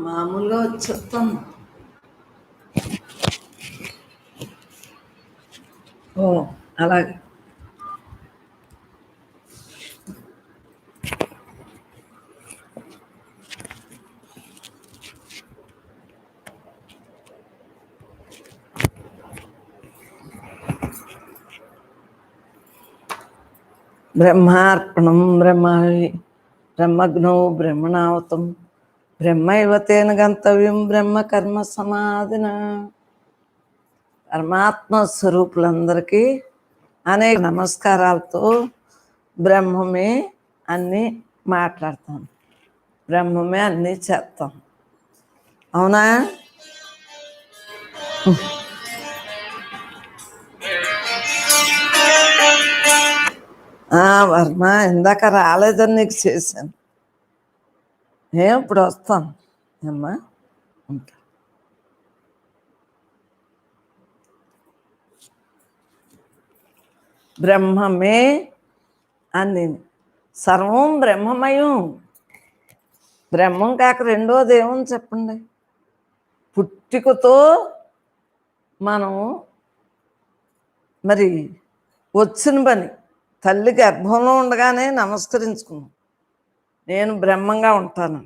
మామూలుగా వచ్చేస్తాను. ఓ అలాగే. బ్రహ్మార్పణం బ్రహ్మగ్నౌ బ్రహ్మణావతం బ్రహ్మైవతేన గంతవ్యం బ్రహ్మ కర్మ సమాధిన. పరమాత్మ స్వరూపులందరికీ అనేక నమస్కారాలతో బ్రహ్మమే అన్నీ మాట్లాడతాం, బ్రహ్మమే అన్నీ చేస్తాం. అవునా? వర్మ ఇందాక రాలేదని నీకు చేశాను. ఇప్పుడు వస్తాను అమ్మా. ఉంటా. బ్రహ్మమే అని సర్వం బ్రహ్మమయం. బ్రహ్మం కాక రెండోది ఏమని చెప్పండి? పుట్టికతో మనం మరి వచ్చిన పని తల్లి గర్భంలో ఉండగానే నమస్కరించుకున్నాం, నేను బ్రహ్మంగా ఉంటాను.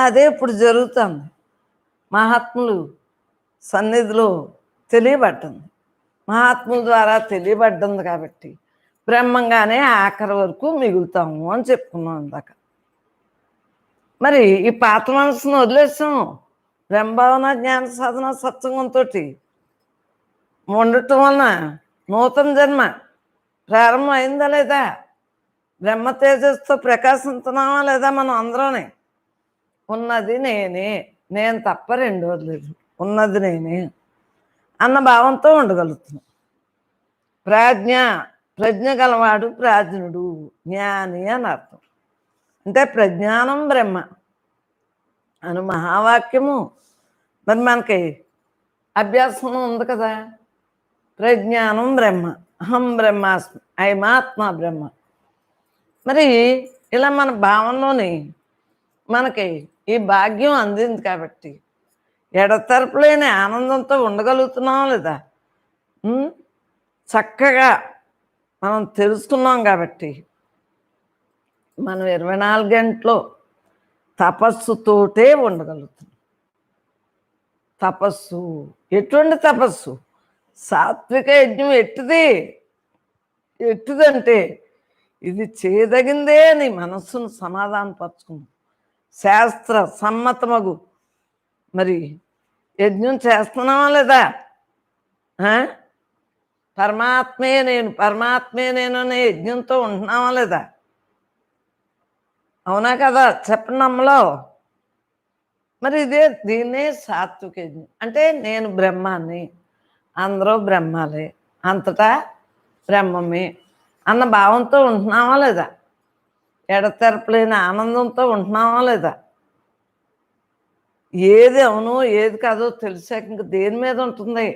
అదే ఇప్పుడు జరుగుతుంది. మహాత్ములు సన్నిధిలో తెలియబడ్డంది, మహాత్ముల ద్వారా తెలియబడ్డంది కాబట్టి బ్రహ్మంగానే ఆఖరి వరకు మిగులుతాము అని చెప్పుకున్నాం ఇందాక. మరి ఈ పాత మనసును వదిలేసాం. బ్రహ్మభావన జ్ఞాన సాధన సత్సంగంతో ఉండటం వలన నూతన జన్మ ప్రారంభం అయిందా లేదా? బ్రహ్మ తేజస్తో ప్రకాశిస్తున్నామా లేదా? మనం అందరూనే ఉన్నది నేనే, నేను తప్ప రెండోది లేదు, ఉన్నది నేనే అన్న భావంతో ఉండగలుగుతున్నాం. ప్రజ్ఞ గలవాడు ప్రాజ్ఞుడు, జ్ఞాని అని అర్థం. అంటే ప్రజ్ఞానం బ్రహ్మ అను మహావాక్యము మరి మనకి అభ్యాసం ఉంది కదా. ప్రజ్ఞానం బ్రహ్మ, అహం బ్రహ్మాస్మి, అయమాత్మ బ్రహ్మ. మరి ఇలా మన భావనలోని మనకి ఈ భాగ్యం అందింది కాబట్టి ఎడతెరపులేని ఆనందంతో ఉండగలుగుతున్నాం లేదా? చక్కగా మనం తెలుసుకున్నాం కాబట్టి మనం 24 గంటలు తపస్సుతోటే ఉండగలుగుతున్నాం. తపస్సు ఎటువంటి తపస్సు? సాత్విక యజ్ఞం ఎట్టిదంటే ఇది చేయదగిందే అని మనస్సును సమాధానపరుచుకున్నాం. శాస్త్ర సమ్మతమగు మరి యజ్ఞం చేస్తున్నావా లేదా? పరమాత్మే నేను అనే యజ్ఞంతో ఉంటున్నావా లేదా? అవునా కదా? చెప్పండి అమ్మలో. మరి దీన్నే సాత్విక యజ్ఞం అంటే నేను బ్రహ్మాన్ని, అందరూ బ్రహ్మాలే, అంతటా బ్రహ్మమే అన్న భావంతో ఉంటున్నావా లేదా? ఎడతెరపలేని ఆనందంతో ఉంటున్నావా లేదా? ఏది అవును ఏది కాదో తెలిసాక ఇంక దేని మీద ఉంటుంది?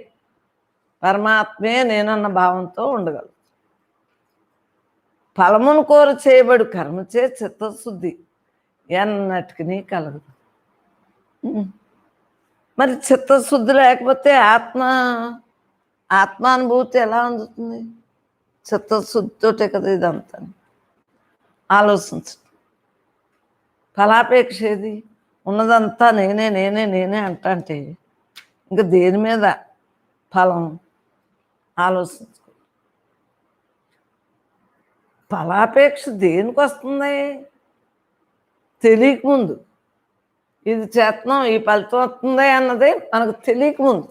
పరమాత్మే నేనన్న భావంతో ఉండగలదు. ఫలమును కోర చేయబడు కర్మచే చిత్తశుద్ధి ఎన్నటికి కలగదు. మరి చిత్తశుద్ధి లేకపోతే ఆత్మానుభూతి ఎలా అందుతుంది? చిత్తశుద్ధితోటే కదా ఇదంతా. ఆలోచించండి. ఫలాపేక్ష ఏది? ఉన్నదంతా నేనే అంటే ఇంకా దేని మీద ఫలం? ఆలోచించుకో. ఫలాపేక్ష దేనికి వస్తుంది? తెలియకముందు ఇది చేతనం, ఈ ఫలితం వస్తుంది అన్నది మనకు తెలియకముందు.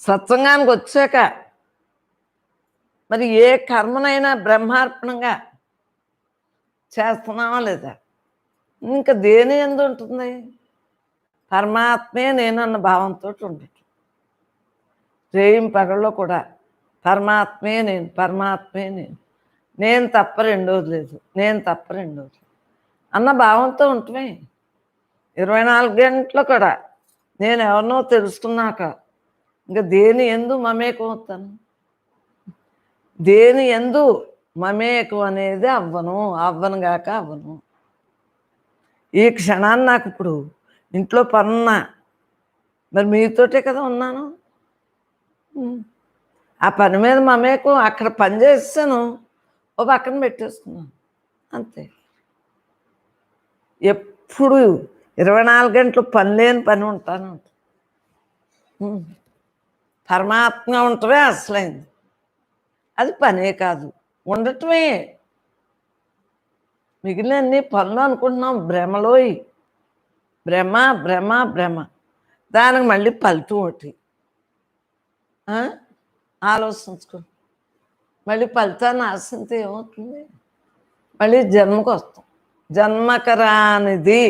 సత్సంగానికి వచ్చాక మరి ఏ కర్మనైనా బ్రహ్మార్పణంగా చేస్తున్నావా లేదా? ఇంకా దేని ఎందు ఉంటుంది? పరమాత్మే నేనన్న భావంతో ఉండటం. రేయం పగల్లో కూడా పరమాత్మే నేను తప్ప రెండోది లేదు, అన్న భావంతో ఉంటమే. 24 గంటలు కూడా నేను ఎవరినో తెలుసుకున్నాక ఇంకా దేని ఎందు మమేకం అవుతాను? దేని ఎందు మమేకం అనేది అవ్వను గాక అవ్వను. ఈ క్షణాన్ని నాకు ఇప్పుడు ఇంట్లో పనున్నా మరి మీతోటే కదా ఉన్నాను. ఆ పని మీద మమేకం అక్కడ పని చేస్తాను, ఓ పక్కన పెట్టేస్తున్నాను అంతే. ఎప్పుడు 24 గంటలు పని లేని పని ఉంటాను. పరమాత్మ ఉండటమే అసలైంది, అది పనే కాదు, ఉండటమే. మిగిలిన అన్ని పనులు అనుకుంటున్నాం, భ్రమలోయి, భ్రమ భ్రమ భ్రమ. దానికి మళ్ళీ ఫలితం ఒకటి ఆలోచించుకో. మళ్ళీ ఫలితాన్ని ఆశింతే ఏమవుతుంది? మళ్ళీ జన్మకు వస్తాం. జన్మకరానిది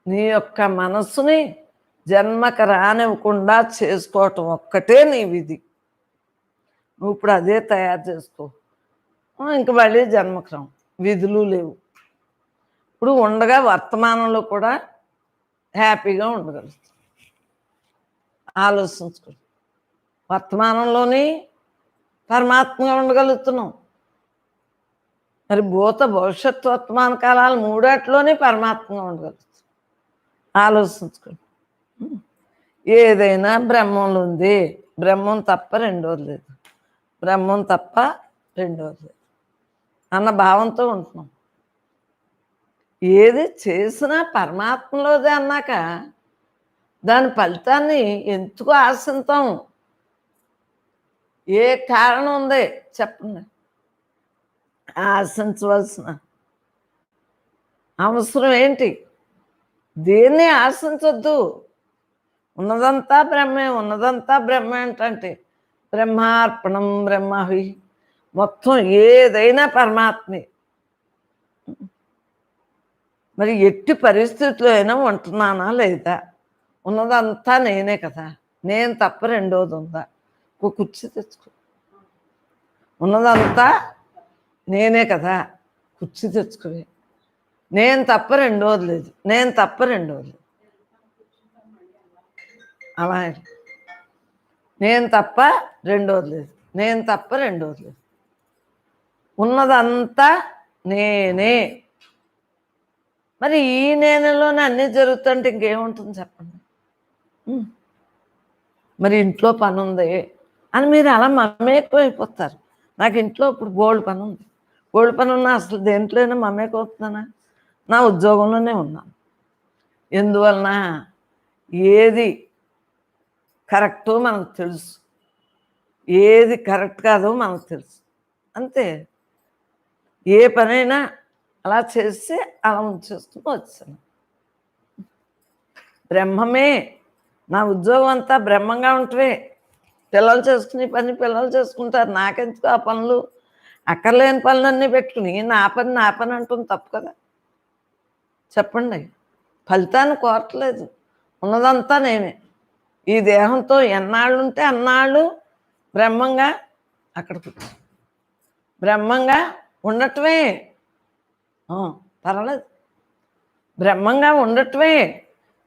నీ యొక్క మనస్సుని జన్మక రానివ్వకుండా చేసుకోవటం ఒక్కటే నీ విధి. నువ్వు ఇప్పుడు అదే తయారు చేసుకో, ఇంక మళ్ళీ జన్మకు రావు, విధులు లేవు. ఇప్పుడు ఉండగా వర్తమానంలో కూడా హ్యాపీగా ఉండగలుగుతాం. ఆలోచించుకో, వర్తమానంలోని పరమాత్మగా ఉండగలుగుతున్నాం. మరి భూత భవిష్యత్తు వర్తమాన కాలాలు మూడాట్లోనే పరమాత్మగా ఉండగలుగుతాం. ఆలోచించుకోండి. ఏదైనా బ్రహ్మంలో ఉంది, బ్రహ్మం తప్ప రెండోది లేదు, బ్రహ్మం తప్ప రెండోది లేదు అన్న భావంతో ఉంటున్నాం. ఏది చేసినా పరమాత్మలోదే అన్నాక దాని ఫలితాన్ని ఎందుకు ఆశిస్తాం? ఏ కారణం ఉంది చెప్పండి ఆశించవలసిన అవసరం ఏంటి? దేన్ని ఆశించొద్దు. ఉన్నదంతా బ్రహ్మే, ఉన్నదంతా బ్రహ్మే అంటే బ్రహ్మార్పణం బ్రహ్మహి, మొత్తం ఏదైనా పరమాత్మే. మరి ఎట్టి పరిస్థితుల్లో అయినా ఉంటున్నానా లేదా? ఉన్నదంతా నేనే కదా, నేను తప్ప రెండోది ఉందా? ఒక కుర్చీ తెచ్చుకో. ఉన్నదంతా నేనే కదా, కుర్చీ తెచ్చుకోవే. నేను తప్ప రెండోది లేదు, నేను తప్ప రెండోది లేదు. అలా నేను తప్ప రెండోది లేదు, నేను తప్ప రెండోది లేదు. ఉన్నదంతా నేనే. మరి ఈ నేనలోనే అన్నీ జరుగుతుంటే ఇంకేముంటుంది చెప్పండి? మరి ఇంట్లో పని ఉంది అని మీరు అలా మమేకమైపోతారు. నాకు ఇంట్లో ఇప్పుడు బోల్డ్ పని ఉంది, బోల్డ్ పని ఉన్నా అసలు దేంట్లోనే మమేకవుతున్నానా? నా ఉద్యోగంలోనే ఉన్నాను. ఎందువలన? ఏది కరెక్టో మనకు తెలుసు, ఏది కరెక్ట్ కాదో మనకు తెలుసు, అంతే. ఏ పనైనా అలా చేస్తే అలా ఉంచేస్తూ వచ్చాను. బ్రహ్మమే. నా ఉద్యోగం అంతా బ్రహ్మంగా ఉంటవే. పిల్లలు చేసుకునే పని పిల్లలు చేసుకుంటారు, నాకెందుకు ఆ పనులు? అక్కర్లేని పనులన్నీ పెట్టుకుని నా పని అంటుంది తప్పు కదా చెప్పండి. ఫలితాన్ని కోరట్లేదు, ఉన్నదంతా నేనే. ఈ దేహంతో ఎన్నాళ్ళు ఉంటే అన్నాళ్ళు బ్రహ్మంగా అక్కడ కూర్చో, బ్రహ్మంగా ఉండటమే. పర్వాలేదు, బ్రహ్మంగా ఉండటమే.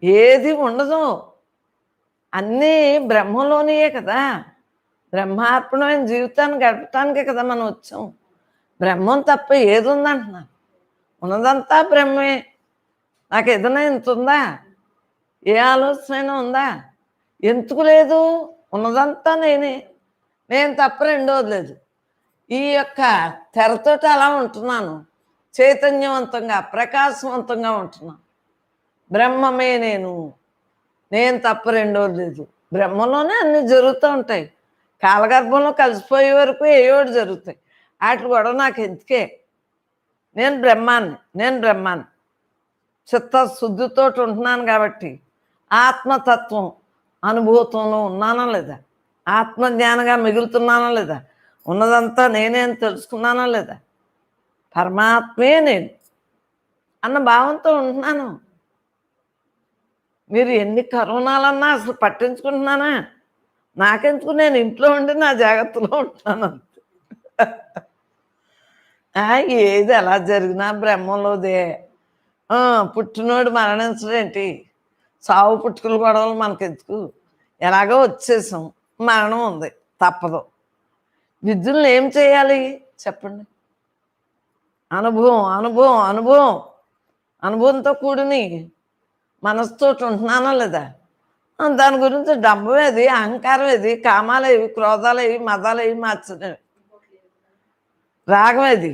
ఏది ఉండదు, అన్నీ బ్రహ్మలోనియే కదా. బ్రహ్మార్పణమైన జీవితాన్ని గడపటానికే కదా మనం వచ్చాం. బ్రహ్మం తప్ప ఏది ఉందంటున్నాను? ఉన్నదంతా బ్రహ్మే. నాకు ఏదైనా ఇంత ఉందా? ఏ ఆలోచన ఉందా? ఎందుకు లేదు? ఉన్నదంతా నేనే, నేను తప్ప రెండోది లేదు. ఈ యొక్క తెరతోటి అలా ఉంటున్నాను, చైతన్యవంతంగా ప్రకాశవంతంగా ఉంటున్నాను. బ్రహ్మమే నేను, నేను తప్ప రెండోది లేదు. బ్రహ్మలోనే అన్నీ జరుగుతూ ఉంటాయి. కాలగర్భంలో కలిసిపోయే వరకు ఏయోటి జరుగుతాయి. వాటి కూడా నాకు ఎందుకే? నేను బ్రహ్మాన్ని చిత్తశుద్ధితో ఉంటున్నాను కాబట్టి ఆత్మతత్వం అనుభూతంలో ఉన్నానా లేదా? ఆత్మజ్ఞానంగా మిగులుతున్నానా లేదా? ఉన్నదంతా నేనే అని తెలుసుకున్నానా లేదా? పరమాత్మే నేను అన్న భావంతో ఉంటున్నాను. మీరు ఎన్ని కరోనాలన్నా అసలు పట్టించుకుంటున్నానా? నాకెందుకు, నేను ఇంట్లో ఉండి నా జాగ్రత్తలో ఉంటున్నాను అంతే. ఏది ఎలా జరిగినా బ్రహ్మంలోదే. పుట్టినోడు మరణించడేంటి? సావు పుట్టుకలు గొడవలు మనకెందుకు? ఎలాగో వచ్చేసాం, మరణం ఉంది, తప్పదు. విద్యుల్ని ఏం చేయాలి చెప్పండి? అనుభవం అనుభవం అనుభవం అనుభవంతో కూడిని మనసుతో ఉంటున్నానా లేదా? దాని గురించి డబ్బు ఏది, అహంకారం ఏది, కామాలు ఏవి, క్రోధాలు ఏవి, మదాలు ఏవి, మార్చలేవి, రాగం ఏది,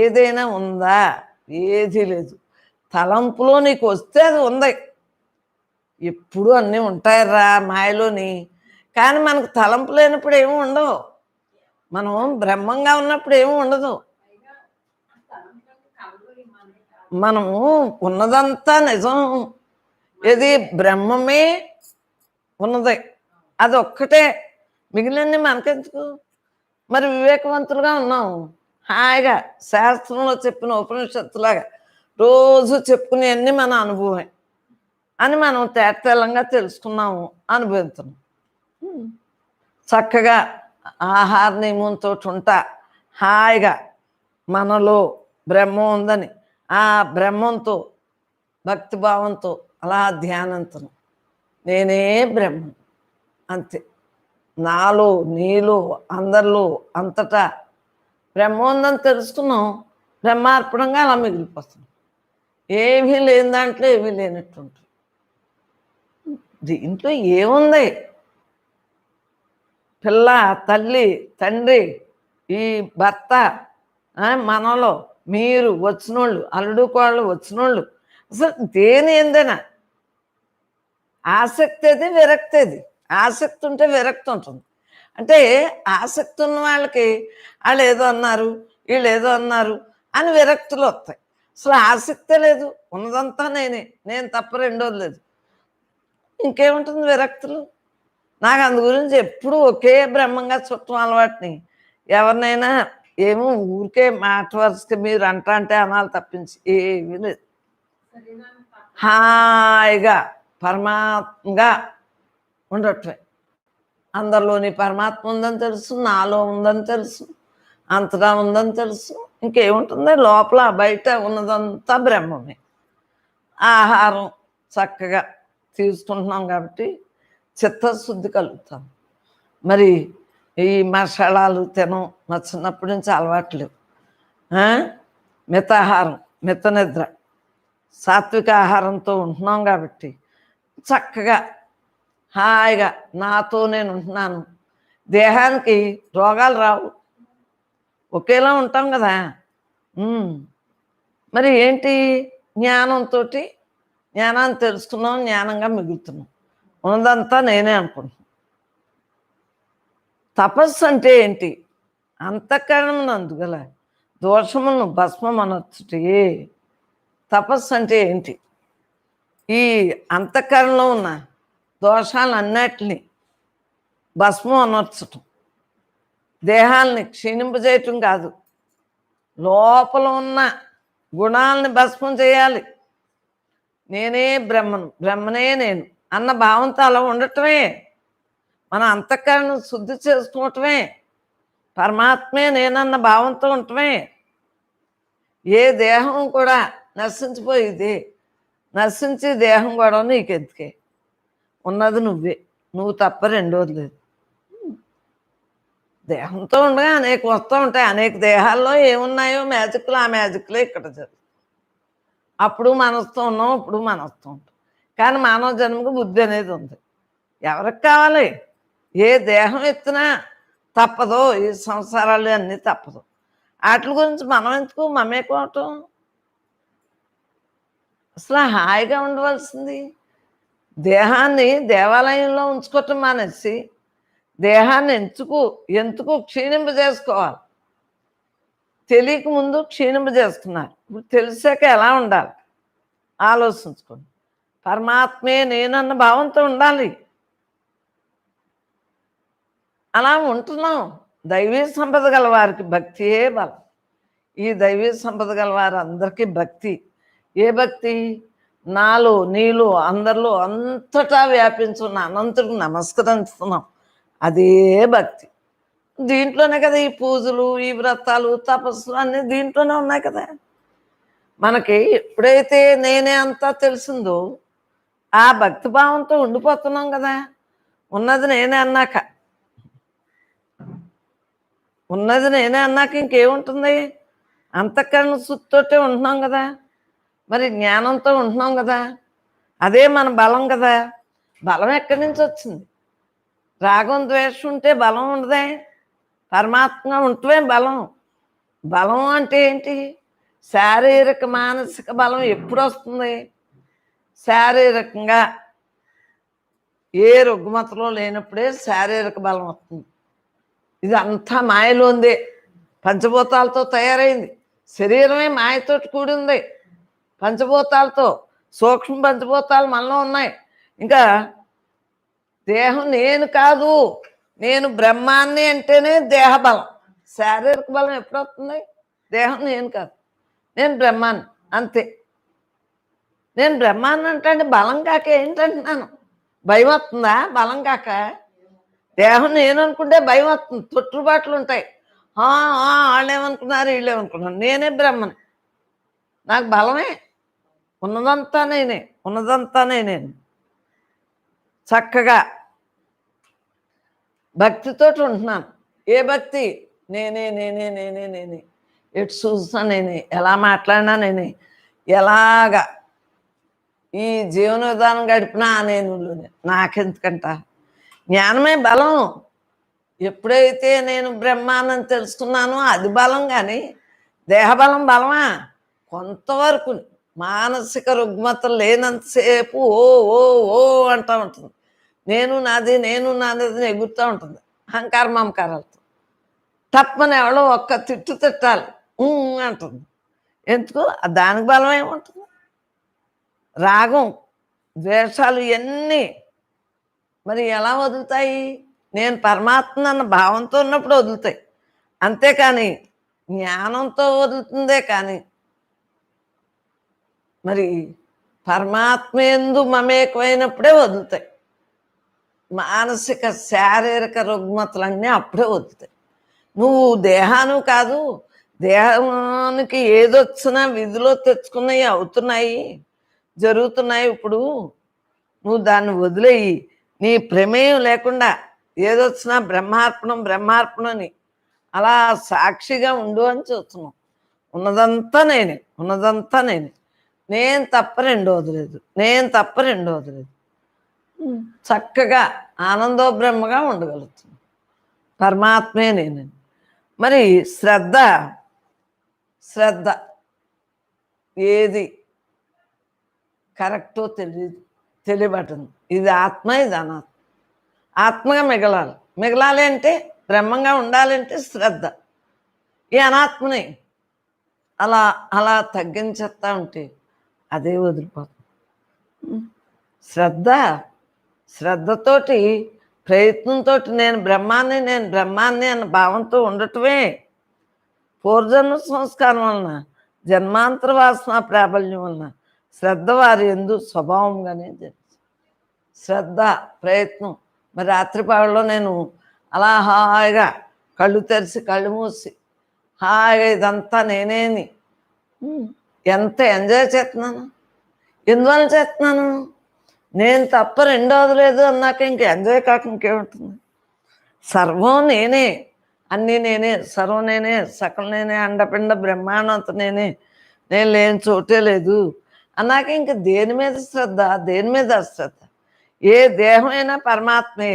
ఏదైనా ఉందా? ఏది లేదు. తలంపులో నీకు వస్తే అది ఉంది. ఎప్పుడు అన్నీ ఉంటాయరా మాయలోని. కానీ మనకు తలంపు లేనప్పుడు ఏమి ఉండవు. మనం బ్రహ్మంగా ఉన్నప్పుడు ఏమి ఉండదు. మనము ఉన్నదంతా నిజం. ఇది బ్రహ్మమే ఉన్నది, అది ఒక్కటే. మిగిలినన్ని మనకెందుకు? మరి వివేకవంతులుగా ఉన్నాం, హాయిగా శాస్త్రంలో చెప్పిన ఉపనిషత్తులాగా రోజు చెప్పుకునేవన్నీ మన అనుభవమే అని మనం తేటతెల్లంగా తెలుసుకున్నాము, అనుభవిస్తున్నాం. చక్కగా ఆహార నియమంతో ఉంటా హాయిగా మనలో బ్రహ్మం ఉందని ఆ బ్రహ్మంతో భక్తిభావంతో అలా ధ్యానంతో నేనే బ్రహ్మం అంతే. నాలో నీలో అందరిలో అంతటా బ్రహ్మం ఉందని తెలుసుకున్నాం. బ్రహ్మార్పణంగా అలా మిగిలిపోతున్నాం. ఏమీ లేని దాంట్లో ఏమీ లేనట్టుంటుంది. దీంట్లో ఏముంది? పిల్ల, తల్లి, తండ్రి, ఈ భర్త, మనలో మీరు వచ్చినోళ్ళు, అల్లుడు కోళ్ళు వచ్చినోళ్ళు, అసలు దేని ఏందైనా ఆసక్తి అది, విరక్తి అది. ఆసక్తి ఉంటే విరక్తి ఉంటుంది. అంటే ఆసక్తి ఉన్న వాళ్ళకి వాళ్ళు ఏదో అన్నారు, వీళ్ళు ఏదో అన్నారు అని విరక్తులు వస్తాయి. అసలు ఆసక్తే లేదు, ఉన్నదంతా నేనే, నేను తప్ప రెండోది లేదు. ఇంకేముంటుంది విరక్తులు? నాకు అందు గురించి ఎప్పుడు ఒకే బ్రహ్మంగా చుట్టం అలవాటుని. ఎవరినైనా ఏమో ఊరికే మాట వరుసకి మీరు అంటే అనాలి తప్పించి ఏమీ లేదు. హాయిగా పరమాత్మగా ఉండటమే. అందరిలోని పరమాత్మ ఉందని తెలుసు, నాలో ఉందని తెలుసు, అంతగా ఉందని తెలుసు. ఇంకేముంటుంది? లోపల బయట ఉన్నదంతా బ్రహ్మమే. ఆహారం చక్కగా తీసుకుంటున్నాం కాబట్టి చిత్తశుద్ధి కలుగుతాం. మరి ఈ మసాలాలు తినం, మా చిన్నప్పటి నుంచి అలవాట్లేవు. మితాహారం, మిత నిద్ర, సాత్విక ఆహారంతో ఉంటున్నాం కాబట్టి చక్కగా హాయిగా నాతో నేను ఉంటున్నాను. దేహానికి రోగాలు రావు, ఒకేలా ఉంటాం కదా. మరి ఏంటి? జ్ఞానంతో జ్ఞానాన్ని తెలుసుకున్నాం, జ్ఞానంగా మిగులుతున్నాం. ఉన్నదంతా నేనే అనుకుంటున్నాను. తపస్సు అంటే ఏంటి? అంతఃకరణమునందు గల దోషములను భస్మం అనొచ్చుటే తపస్సు అంటే ఏంటి? ఈ అంతఃకరణలో ఉన్న దోషాలన్నిటిని భస్మం అనొచ్చటం. దేహాల్ని క్షీణింపజేయటం కాదు, లోపల ఉన్న గుణాలని భస్మం చేయాలి. నేనే బ్రహ్మను, బ్రహ్మనే నేను అన్న భావంతో అలా ఉండటమే. మన అంతఃకరణ శుద్ధి చేసుకోవటమే. పరమాత్మే నేనన్న భావంతో ఉండటమే. ఏ దేహం కూడా నశించిపోయేది, నశించి దేహం కూడా నీకెందుకే? ఉన్నది నువ్వే, నువ్వు తప్ప రెండోది లేదు. దేహంతో ఉండగా అనేక వస్తూ ఉంటాయి. అనేక దేహాల్లో ఏమున్నాయో మ్యాజిక్లు, ఆ మ్యాజిక్లే ఇక్కడ జరుగుతుంది. అప్పుడు మనస్తూ ఉన్నాం, ఇప్పుడు మనస్తూ ఉంటాం. కానీ మానవ జన్మకు బుద్ధి అనేది ఉంది. ఎవరికి కావాలి? ఏ దేహం ఎత్తినా తప్పదు, ఈ సంసారాలు అన్నీ తప్పదు. వాటి గురించి మనం ఎందుకు మమేకోవటం? అసలు హాయిగా ఉండవలసింది దేహాన్ని దేవాలయంలో ఉంచుకోవటం మానేసి దేహాన్ని ఎందుకు క్షీణింపజేసుకోవాలి? తెలియక ముందు క్షీణింపజేస్తున్నారు, ఇప్పుడు తెలిసాక ఎలా ఉండాలి ఆలోచించుకోండి. పరమాత్మే నేనన్న భావంతో ఉండాలి. అలా ఉంటున్నాం. దైవీ సంపద గల వారికి భక్తియే బలం. ఈ దైవీ సంపద గల వారు అందరికీ భక్తి. ఏ భక్తి? నాలో నీలో అందరిలో అంతటా వ్యాపించున్న అనంతుడికి నమస్కరిస్తున్నాం, అదే భక్తి. దీంట్లోనే కదా ఈ పూజలు, ఈ వ్రతాలు, తపస్సులు అన్నీ దీంట్లోనే ఉన్నాయి కదా. మనకి ఎప్పుడైతే నేనే అంతా తెలిసిందో ఆ భక్తి భావంతో ఉండిపోతున్నాం కదా. ఉన్నది నేనే అన్నాక, ఉన్నది నేనే అన్నాక ఇంకేముంటుంది? అంతఃకరణ శుద్ధితోటే ఉంటున్నాం కదా, మరి జ్ఞానంతో ఉంటున్నాం కదా, అదే మన బలం కదా. బలం ఎక్కడి నుంచి వచ్చింది? రాగం ద్వేషం ఉంటే బలం ఉండదే. పరమాత్మ ఉంటే బలం. బలం అంటే ఏంటి? శారీరక మానసిక బలం ఎప్పుడు వస్తుంది? శారీరకంగా ఏ రుగ్మతలో లేనప్పుడే శారీరక బలం వస్తుంది. ఇది అంతా మాయలోందే, పంచభూతాలతో తయారైంది. శరీరమే మాయతోటి కూడింది, పంచభూతాలతో. సూక్ష్మ పంచభూతాలు మనలో ఉన్నాయి. ఇంకా దేహం నేను కాదు, నేను బ్రహ్మాన్ని అంటేనే దేహ బలం. శారీరక బలం ఎప్పుడు వస్తుంది? దేహం నేను కాదు, నేను బ్రహ్మాన్ని, అంతే. నేను బ్రహ్మాన్ని అంటే బలం కాక ఏంటంటున్నాను? భయం వస్తుందా? బలం కాక. దేహం నేను అనుకుంటే భయం వస్తుంది, తొట్టుబాట్లు ఉంటాయి. వాళ్ళు ఏమనుకున్నారు, వీళ్ళు ఏమనుకున్నారు. నేనే బ్రహ్మని, నాకు బలమే. ఉన్నదంతా నేనే, ఉన్నదంతా నేనే. చక్కగా భక్తితోటి ఉంటున్నాను. ఏ భక్తి? నేనే నేనే నేనే నేనే. ఎటు చూసినా నేనే, ఎలా మాట్లాడినా నేనే, ఎలాగా ఈ జీవన విధానం గడిపినా నేను. నాకెందుకంట జ్ఞానమే బలం. ఎప్పుడైతే నేను బ్రహ్మాన్ని తెలుసుకున్నానో అది బలం. కానీ దేహబలం బలమా? కొంతవరకు. మానసిక రుగ్మతలు లేనంతసేపు ఓ ఓ ఓ అంటూ ఉంటుంది. నేను నాది, నేను నాది ఎగురుతూ ఉంటుంది అహంకార మమకారాలతో. తప్పని ఎవడో ఒక్క తిట్టు తిట్టాలి అంటుంది. ఎందుకు? దానికి బలం ఏముంటుంది? రాగం ద్వేషాలు ఇవన్నీ మరి ఎలా వదులుతాయి? నేను పరమాత్మ అన్న భావంతో ఉన్నప్పుడు వదులుతాయి. అంతేకాని జ్ఞానంతో వదులుతుందే. కానీ మరి పరమాత్మ యందు మమేకమైనప్పుడే వదులుతాయి. మానసిక శారీరక రుగ్మతలన్నీ అప్పుడే వదులుతాయి. నువ్వు దేహాను కాదు, దేహానికి ఏదొచ్చినా విధిలో తెచ్చుకున్నవి అవుతున్నాయి, జరుగుతున్నాయి. ఇప్పుడు నువ్వు దాన్ని వదిలేయి, నీ ప్రమేయం లేకుండా ఏదొచ్చినా బ్రహ్మార్పణం బ్రహ్మార్పణని అలా సాక్షిగా ఉండు అని చూస్తున్నావు. ఉన్నదంతా నేనే, ఉన్నదంతా నేనే. నేను తప్ప రెండోది లేదు, నేను తప్ప రెండోది లేదు. చక్కగా ఆనందో బ్రహ్మగా ఉండగలుగుతుంది. పరమాత్మే నేనని. మరి శ్రద్ధ, శ్రద్ధ ఏది కరెక్టో తెలియబట్టదు. ఇది ఆత్మ, ఇది అనాత్మ. ఆత్మగా మిగలాలి. మిగలాలి అంటే, బ్రహ్మంగా ఉండాలంటే శ్రద్ధ. ఈ అనాత్మని అలా అలా తగ్గించేస్తా ఉంటే అదే వదిలిపోతుంది. శ్రద్ధ, శ్రద్ధతోటి ప్రయత్నంతో నేను బ్రహ్మాన్ని, నేను బ్రహ్మాన్ని అన్న భావంతో ఉండటమే. పూర్వజన్మ సంస్కారం వలన, జన్మాంతర వాసన ప్రాబల్యం వలన శ్రద్ధ వారి యందు స్వభావంగానే జరుగుతుంది. శ్రద్ధ, ప్రయత్నం. మరి రాత్రిపాడులో నేను అలా హాయిగా కళ్ళు తెరిచి కళ్ళు మూసి హాయిగా ఇదంతా నేనేని ఎంత ఎంజాయ్ చేస్తున్నాను. ఎందువల్ల చేస్తున్నాను? నేను తప్ప రెండోది లేదు అన్నాక ఇంక ఎంజాయ్ కాక ఇంకేముంటుంది? సర్వం నేనే, అన్నీ నేనే, సర్వం నేనే, సకల నేనే, అండపిండ బ్రహ్మాండంత నేనే, నేను లేని చోటే లేదు అన్నాక ఇంక దేని మీద శ్రద్ధ, దేని మీద అశ్రద్ధ? ఏ దేహమైనా పరమాత్మే,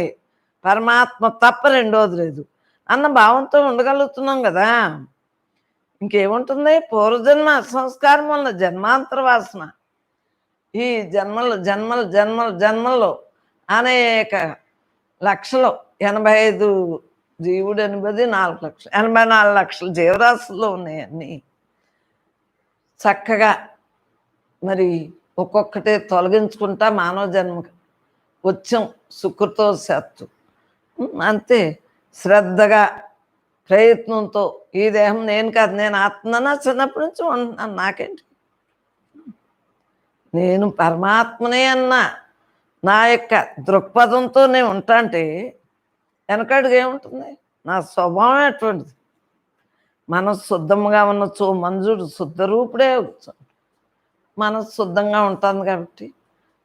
పరమాత్మ తప్ప రెండోది లేదు అన్న భావంతో ఉండగలుగుతున్నాం కదా. ఇంకేముంటుంది? పూర్వజన్మ సంస్కారం వల్ల జన్మాంతర వాసన. ఈ జన్మల్లో అనేక లక్షలు, 85 జీవుడు 4 లక్షలు, 84 లక్షల జీవరాశుల్లో ఉన్నాయి అన్నీ. చక్కగా మరి ఒక్కొక్కటే తొలగించుకుంటా మానవ జన్మకి వచ్చాం సుకృతో శాత్తు. అంతే. శ్రద్ధగా ప్రయత్నంతో ఈ దేహం నేను కాదు, నేను ఆత్మనా చిన్నప్పటి నుంచి ఉంటున్నాను. నాకేంటి, నేను పరమాత్మనే అన్న నా యొక్క దృక్పథంతో నేను ఉంటా అంటే వెనకడుగు ఏముంటుంది? నా స్వభావం అటువంటిది. మనసు శుద్ధంగా ఉండొచ్చు, మంజుడు శుద్ధ రూపుడే వచ్చు. మనసు శుద్ధంగా ఉంటుంది కాబట్టి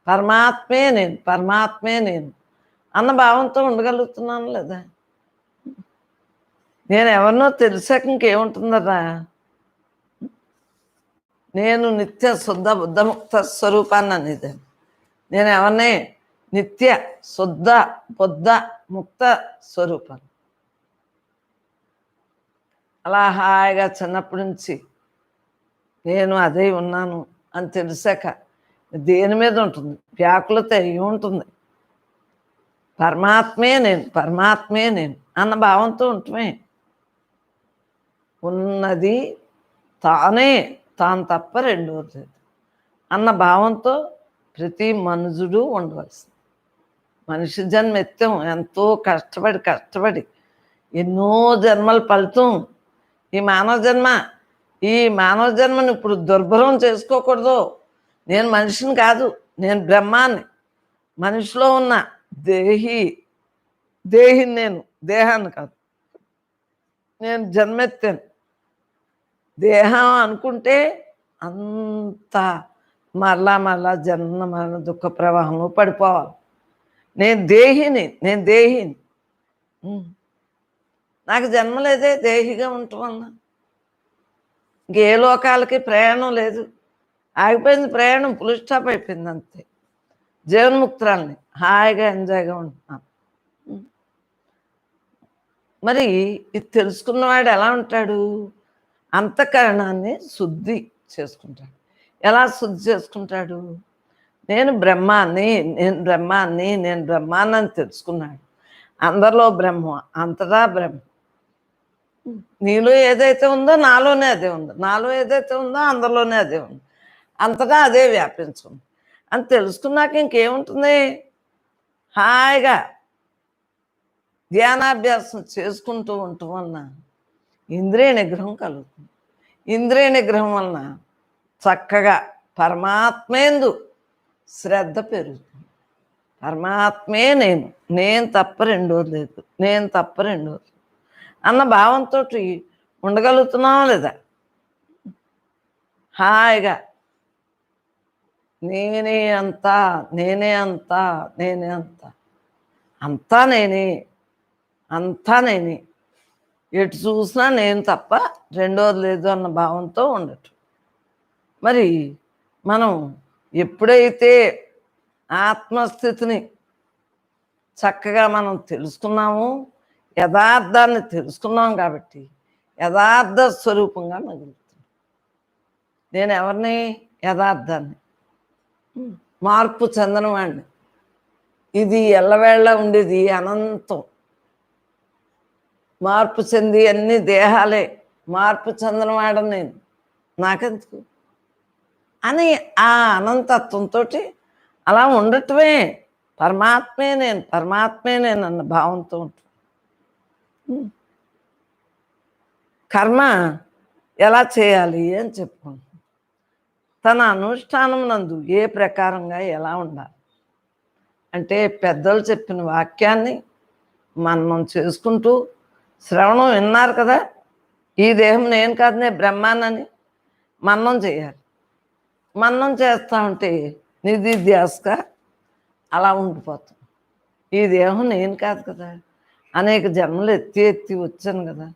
పరమాత్మే నేను, పరమాత్మే నేను అన్న భావంతో ఉండగలుగుతున్నాను లేదా? నేను ఎవరినో తెలిసాక ఇంకేముంటుందరా? నేను నిత్య శుద్ధ బుద్ధముక్త స్వరూపాన్ని అనేది. నేను ఎవరిని? నిత్య శుద్ధ బుద్ధ ముక్త స్వరూపాన్ని. అలా హాయిగా చిన్నప్పటి నుంచి నేను అదే ఉన్నాను అని తెలిసాక దేని మీద ఉంటుంది? వ్యాకులత ఏముంటుంది? పరమాత్మే నేను, పరమాత్మే నేను అన్న భావంతో ఉంటమే. ఉన్నది తానే, తాను తప్ప రెండోది లేదు అన్న భావంతో ప్రతి మనుజుడు ఉండవలసింది. మనిషి జన్మ ఎత్తాం ఎంతో కష్టపడి ఎన్నో జన్మల ఫలితం ఈ మానవ జన్మ. ఈ మానవ జన్మను ఇప్పుడు దుర్భరం చేసుకోకూడదు. నేను మనిషిని కాదు, నేను బ్రహ్మాన్ని. మనిషిలో ఉన్న దేహిని నేను, దేహాన్ని కాదు. నేను జన్మెత్తాను. దేహం అనుకుంటే అంత మరలా జన్మ మరణ దుఃఖ ప్రవాహంలో పడిపోవాలి. నేను దేహిని. నాకు జన్మ లేదే దేహిగా ఉండటం వలన. ఇంకే లోకాలకి ప్రయాణం లేదు, ఆగిపోయింది ప్రయాణం, ఫుల్ స్టాప్ అయిపోయింది అంతే. జీవన్ముక్తురాల్ని, హాయిగా ఎంజాయ్గా ఉంటున్నాను. మరి ఇది తెలుసుకున్నవాడు ఎలా ఉంటాడు? అంతఃకరణాన్ని శుద్ధి చేసుకుంటాడు. ఎలా శుద్ధి చేసుకుంటాడు? నేను బ్రహ్మాన్ని అని తెలుసుకున్నాడు. అందరిలో బ్రహ్మ, అంతటా బ్రహ్మ. నీలో ఏదైతే ఉందో నాలోనే అదే ఉంది, నాలో ఏదైతే ఉందో అందరిలోనే అదే ఉంది, అంతటా అదే వ్యాపించుకుంది అని తెలుసుకున్నాక ఇంకేముంటుంది? హాయిగా ధ్యానాభ్యాసం చేసుకుంటూ ఉండటం వలన ఇంద్రియ నిగ్రహం కలుగుతుంది. ఇంద్రియ నిగ్రహం వలన చక్కగా పరమాత్మేందు శ్రద్ధ పెరుగుతుంది. పరమాత్మే నేను తప్ప రెండోది లేదు అన్న భావంతో ఉండగలుగుతున్నావా లేదా? హాయిగా నేనే అంతా అంతా నేనే, ఎటు చూసినా నేను తప్ప రెండోది లేదు అన్న భావంతో ఉండటం. మరి మనం ఎప్పుడైతే ఆత్మస్థితిని చక్కగా మనం తెలుసుకున్నాము, యథార్థాన్ని తెలుసుకున్నాం కాబట్టి యథార్థ స్వరూపంగా మిగులుతుంది. నేను ఎవరిని? యథార్థాన్ని, మార్పు చెందనవాడిని. ఇది ఎల్లవేళ ఉండేది అనంతం. మార్పు చెంది అన్ని దేహాలే, మార్పు చెందనవాడని నేను, నాకెందుకు అని ఆ అనంతత్వంతో అలా ఉండటమే. పరమాత్మే నేను అన్న భావంతో ఉంటుంది. కర్మ ఎలా చేయాలి అని చెప్పుకుంటాం. తన అనుష్ఠానం నందు ఏ ప్రకారంగా ఎలా ఉండాలి అంటే పెద్దలు చెప్పిన వాక్యాన్ని మనం చేసుకుంటూ, శ్రవణం విన్నారు కదా, ఈ దేహం నేను కాదు, నేను బ్రహ్మానని మన్నం చేయాలి. మన్నం చేస్తా ఉంటే నిధిధ్యాసగా అలా ఉండిపోతాం. ఈ దేహం నేను కాదు కదా, అనేక జన్మలు ఎత్తి వచ్చాను కదా.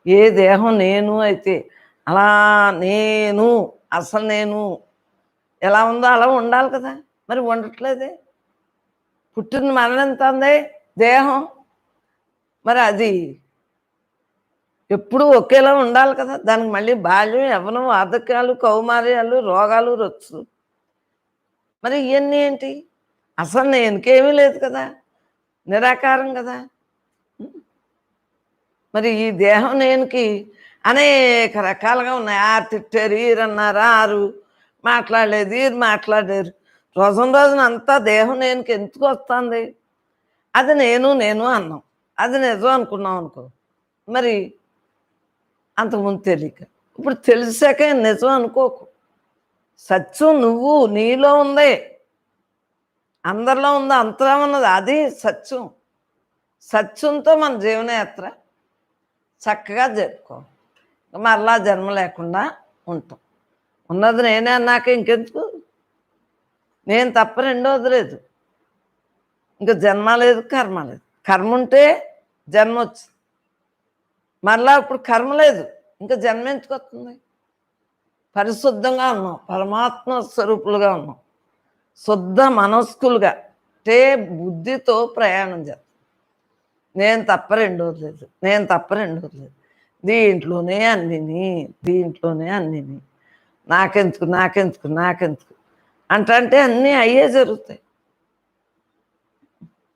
ఏ దేహం నేను అయితే అలా అసలు నేను ఎలా ఉందో అలా ఉండాలి కదా. మరి ఉండట్లేదే. పుట్టిన మరణం ఎంత ఉంది దేహం, మరి అది ఎప్పుడూ ఒకేలా ఉండాలి కదా. దానికి మళ్ళీ బాల్యం, యవ్వనం, వార్ధక్యాలు, కౌమార్యాలు, రోగాలు, రొచ్చులు, మరి ఇవన్నీ ఏంటి? అసలు నేనుకేమీ లేదు కదా, నిరాకారం కదా. మరి ఈ దేహం నేనుకి అనేక రకాలుగా ఉన్నాయి. తిట్టారు, ఈరన్నారు, మాట్లాడలేదు, మాట్లాడారు. రోజున అంతా దేహం నేనుకి ఎందుకు వస్తుంది? అది నేను అన్నాం, అది నిజం అనుకున్నాం అనుకో, మరి అంతకుముందు తెలియక, ఇప్పుడు తెలిసాక నిజం అనుకోకు. సత్యం నువ్వు, నీలో ఉంది, అందరిలో ఉంది, అంతలా ఉన్నది, అది సత్యం. సత్యంతో మన జీవనయాత్ర చక్కగా జరుపుకో, మరలా జన్మ లేకుండా ఉంటాం. ఉన్నది నేనే అన్నాక ఇంకెందుకు? నేను తప్ప రెండోది లేదు. ఇంకా జన్మ లేదు, కర్మ లేదు. కర్మ ఉంటే జన్మ వచ్చింది, మరలా ఇప్పుడు కర్మ లేదు, ఇంకా జన్మ ఎందుకు వస్తుంది? పరిశుద్ధంగా ఉన్నాం, పరమాత్మ స్వరూపులుగా ఉన్నాం, శుద్ధ మనస్కులుగా అంటే బుద్ధితో ప్రయాణం చేస్తాం. నేను తప్ప రెండోది లేదు, నేను తప్ప రెండోది లేదు, దీంట్లోనే అన్నిని, దీంట్లోనే అన్నిని, నాకెందుకు నాకెందుకు నాకెందుకు అంటే అన్నీ అయ్యే జరుగుతాయి.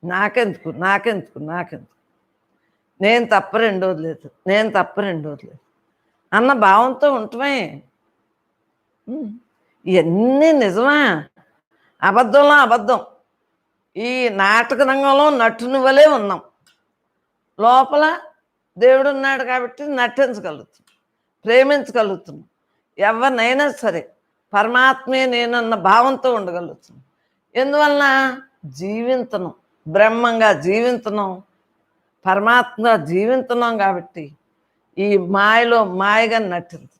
నాకెందుకు నాకెందుకు నాకెందుకు, నేను తప్ప రెండోది లేదు, నేను తప్ప రెండోది లేదు అన్న భావంతో ఉండటమే. ఇవన్నీ నిజమా? అబద్ధంలో అబద్ధం. ఈ నాటక రంగంలో నటుని వలే ఉన్నాం. లోపల దేవుడు ఉన్నాడు కాబట్టి నటించగలుగుతున్నాం, ప్రేమించగలుగుతున్నాం, ఎవరినైనా సరే పరమాత్మే నేనన్న భావంతో ఉండగలుగుతున్నాం. ఎందువలన? జీవింతున్నాం, బ్రహ్మంగా జీవింతున్నాం, పరమాత్మగా జీవింతున్నాం కాబట్టి ఈ మాయలో మాయగా నటించు.